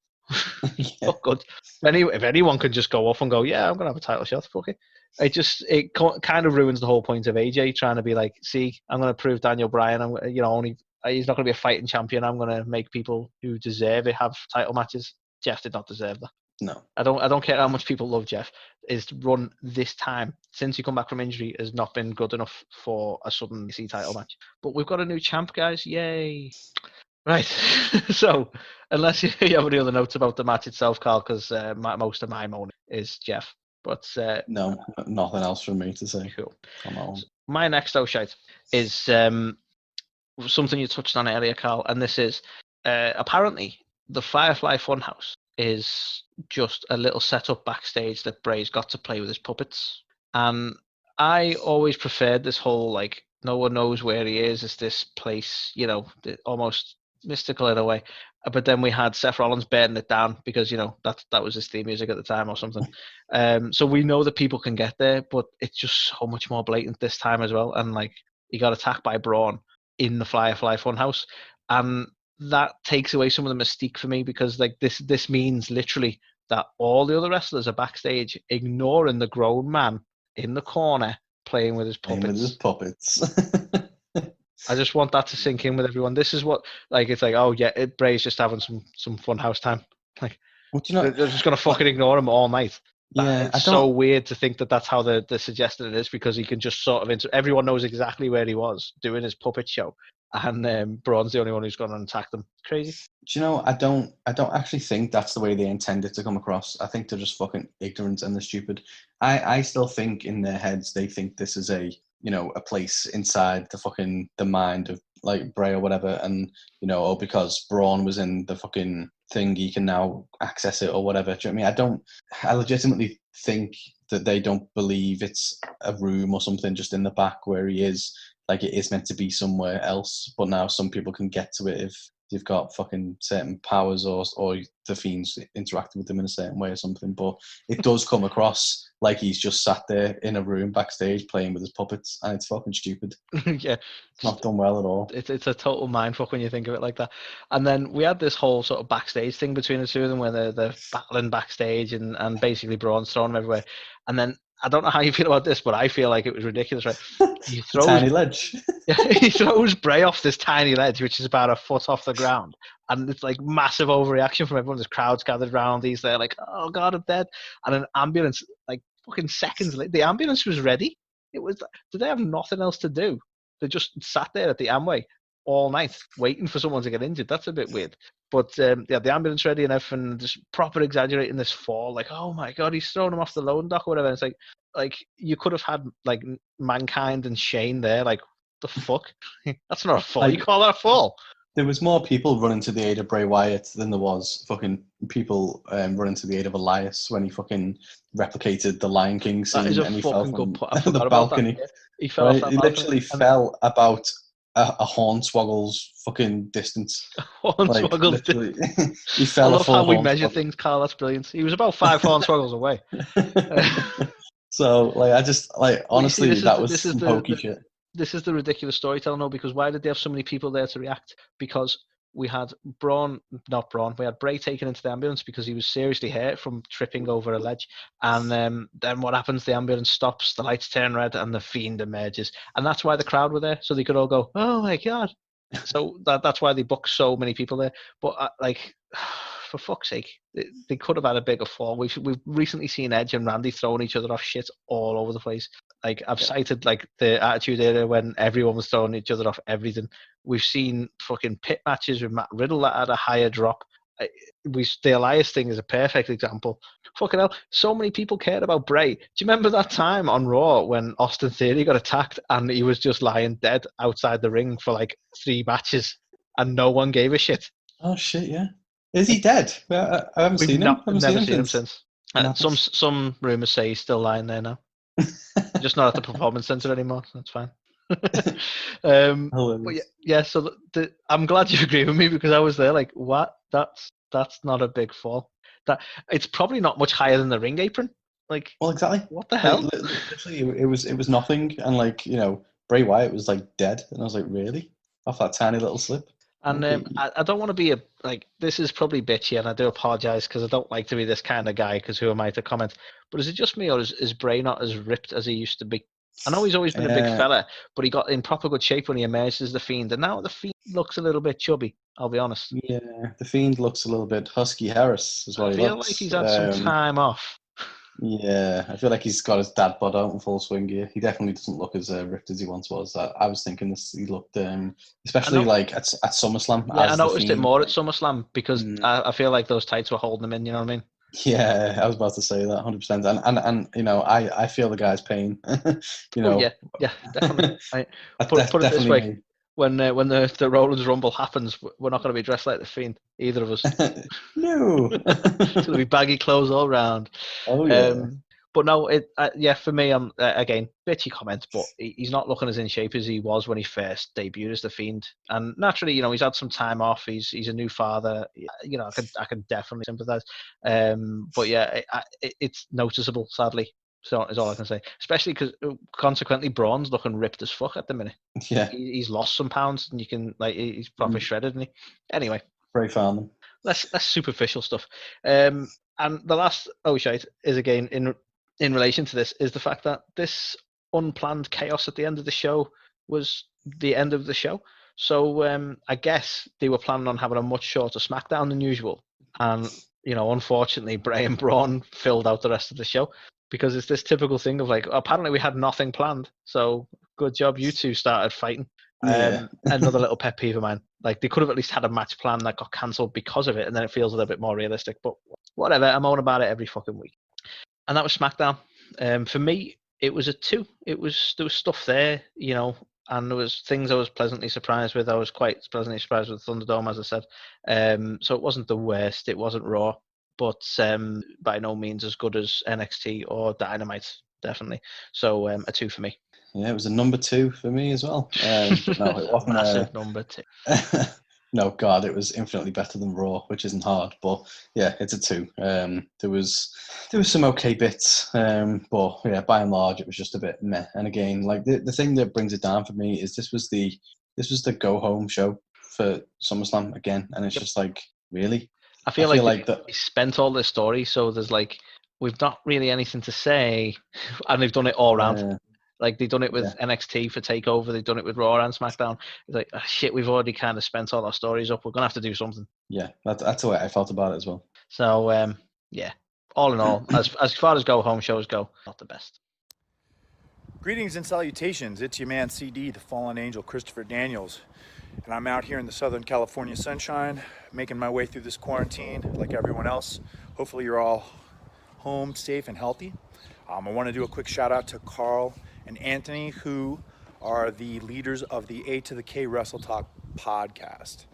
Yeah. Oh, good. If anyone could just go off and go, yeah, I'm going to have a title shot, fuck it. It kind of ruins the whole point of AJ trying to be like, see, I'm going to prove Daniel Bryan. He's not going to be a fighting champion. I'm going to make people who deserve it have title matches. Jeff did not deserve that. No. I don't care how much people love Jeff. His run this time, since he come back from injury, has not been good enough for a sudden IC title match. But we've got a new champ, guys. Yay. Right. So, unless you have any other notes about the match itself, Carl, because most of my moaning is Jeff. But No, nothing else from me to say. cool. On that one. So my next shite is something you touched on earlier, Carl, and this is apparently the Firefly Funhouse is just a little setup backstage that Bray's got to play with his puppets. And I always preferred this whole, like, no one knows where he is. It's this place, you know, almost mystical in a way. But then we had Seth Rollins burning it down because, you know, that was his theme music at the time or something. So we know that people can get there, but it's just so much more blatant this time as well. And, like, he got attacked by Braun in the Firefly Funhouse. And that takes away some of the mystique for me because, like, this means literally that all the other wrestlers are backstage ignoring the grown man in the corner playing with his puppets. Playing with his puppets. I just want that to sink in with everyone. This is what, like, it's like, oh yeah, Bray's just having some fun house time. Like, well, you know, they're just gonna fucking ignore him all night. Yeah, it's so weird to think that that's how they're suggesting it is because he can just sort of everyone knows exactly where he was doing his puppet show, and Braun's the only one who's gone and attacked them. Crazy. Do you know? I don't actually think that's the way they intended to come across. I think they're just fucking ignorant and they're stupid. I still think in their heads they think this is a place inside the mind of like Bray or whatever, and because Braun was in the fucking thing, he can now access it or whatever. Do you know what I mean? I legitimately think that they don't believe it's a room or something just in the back where he is. Like it is meant to be somewhere else, but now some people can get to it if you've got fucking certain powers or the Fiend's interacting with them in a certain way or something. But it does come across like he's just sat there in a room backstage playing with his puppets, and it's fucking stupid. Yeah. It's not done well at all. It's a total mindfuck when you think of it like that. And then we had this whole sort of backstage thing between the two of them where they're battling backstage and basically Braun's throwing them everywhere. And then I don't know how you feel about this, but I feel like it was ridiculous, right? He throws tiny ledge. He throws Bray off this tiny ledge, which is about a foot off the ground. And it's like massive overreaction from everyone. There's crowds gathered around. He's there like, oh God, I'm dead. And an ambulance, like fucking seconds later, the ambulance was ready. Did they have nothing else to do? They just sat there at the Amway all night waiting for someone to get injured. That's a bit weird. But yeah, the ambulance ready and everything, just proper exaggerating this fall. Like, oh my God, he's thrown him off the loading dock or whatever. And it's like you could have had like Mankind and Shane there. Like, the fuck? That's not a fall. You call that a fall? There was more people running to the aid of Bray Wyatt than there was fucking people running to the aid of Elias when he fucking replicated the Lion King scene and he fell from the balcony. He fell off that He balcony. literally fell about a Hornswoggle's fucking distance. Hornswoggle's distance. He fell. I love how we measure things, Carl. That's brilliant. He was about 5 Hornswoggles away. So, I just honestly, that was some hokey shit. This is the ridiculous storytelling, though, because why did they have so many people there to react? Because we had we had Bray taken into the ambulance because he was seriously hurt from tripping over a ledge. And then what happens? The ambulance stops, the lights turn red, and the Fiend emerges. And that's why the crowd were there, so they could all go, oh my God. So that's why they booked so many people there. But for fuck's sake, they could have had a bigger fall. We've recently seen Edge and Randy throwing each other off shit all over the place. Like I've cited like the Attitude Era when everyone was throwing each other off everything. We've seen fucking pit matches with Matt Riddle that had a higher drop. The Elias thing is a perfect example. Fucking hell, so many people cared about Bray. Do you remember that time on Raw when Austin Theory got attacked and he was just lying dead outside the ring for like 3 matches and no one gave a shit? Oh shit, yeah. Is he dead? I haven't seen him. I've never seen him since. Some rumours say he's still lying there now. Just not at the Performance Center anymore. That's fine. But yeah. So I'm glad you agree with me because I was there. Like, what? That's not a big fall. That it's probably not much higher than the ring apron. Like, well, exactly. What the hell? Literally, it was nothing, and Bray Wyatt was like dead, and I was like, really? Off that tiny little slip. And I don't want to be this is probably bitchy, and I do apologize because I don't like to be this kind of guy. Because who am I to comment? But is it just me, or is Bray not as ripped as he used to be? I know he's always been a big fella, but he got in proper good shape when he emerged as the Fiend, and now the Fiend looks a little bit chubby. I'll be honest. Yeah, the Fiend looks a little bit Husky Harris, is what he looks. I feel like he's had some time off. Yeah, I feel like he's got his dad bod out in full swing here. He definitely doesn't look as ripped as he once was. I was thinking this. He looked, especially like at SummerSlam. Yeah, I as the noticed it Fiend. more at SummerSlam because Mm. I feel like those tights were holding him in. You know what I mean? Yeah, I was about to say that 100%. And you know, I feel the guy's pain. You Oh know, yeah, definitely. that Put it this definitely way: when the Rollins Rumble happens, we're not going to be dressed like the Fiend, either of us. No. It's going to be baggy clothes all round. Oh yeah. But no, yeah, for me, I'm again bitchy comment, but he's not looking as in shape as he was when he first debuted as the Fiend. And naturally, you know, he's had some time off. He's a new father. You know, I could definitely sympathise. But yeah, it's noticeable, sadly. So is all I can say. Especially because consequently, Braun's looking ripped as fuck at the minute. Yeah. He's lost some pounds, and you can he's proper shredded, isn't he? Anyway, Very fun. less superficial stuff. And the last shite is again in relation to this is the fact that this unplanned chaos at the end of the show was the end of the show. So I guess they were planning on having a much shorter SmackDown than usual, and you know, unfortunately, Bray and Braun filled out the rest of the show because it's this typical thing of like, apparently we had nothing planned, so good job you two started fighting. Yeah. Another little pet peeve of mine. Like they could have at least had a match plan that got cancelled because of it, and then it feels a little bit more realistic. But whatever, I'm on about it every fucking week. And that was SmackDown. For me, it was a 2. There was stuff there, you know, and there was things I was pleasantly surprised with. I was quite pleasantly surprised with Thunderdome, as I said. So it wasn't the worst. It wasn't Raw, but by no means as good as NXT or Dynamite, definitely. So a 2 for me. Yeah, it was a number 2 for me as well. But no, it wasn't Massive number 2. No, God, it was infinitely better than Raw, which isn't hard. But yeah, it's a 2. There was some okay bits, but yeah, by and large, it was just a bit meh. And again, like the thing that brings it down for me is this was the go home show for SummerSlam again, and it's just like, really. I feel like that they spent all this story, so there's like we've not really anything to say, and they've done it all round. Like they've done it with NXT for Takeover, they've done it with Raw and SmackDown. It's like shit, we've already kind of spent all our stories up. We're gonna have to do something. Yeah, that's the way I felt about it as well. So yeah, all in all, as far as go home shows go, not the best. Greetings and salutations. It's your man CD, the fallen angel Christopher Daniels, and I'm out here in the Southern California sunshine, making my way through this quarantine like everyone else. Hopefully you're all home, safe, and healthy. I want to do a quick shout out to Carl and Anthony, who are the leaders of the A to the K Wrestle Talk podcast.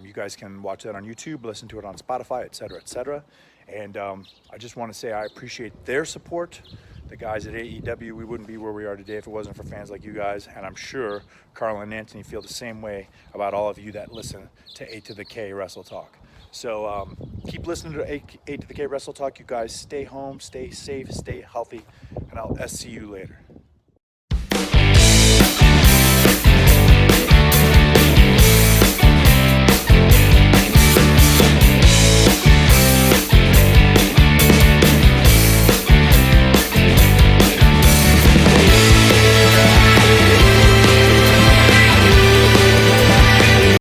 You guys can watch that on YouTube, listen to it on Spotify, etc., etc. And I just want to say I appreciate their support. The guys at AEW, we wouldn't be where we are today if it wasn't for fans like you guys. And I'm sure Carl and Anthony feel the same way about all of you that listen to A to the K Wrestle Talk. So keep listening to A to the K Wrestle Talk. You guys stay home, stay safe, stay healthy, and I'll see you later.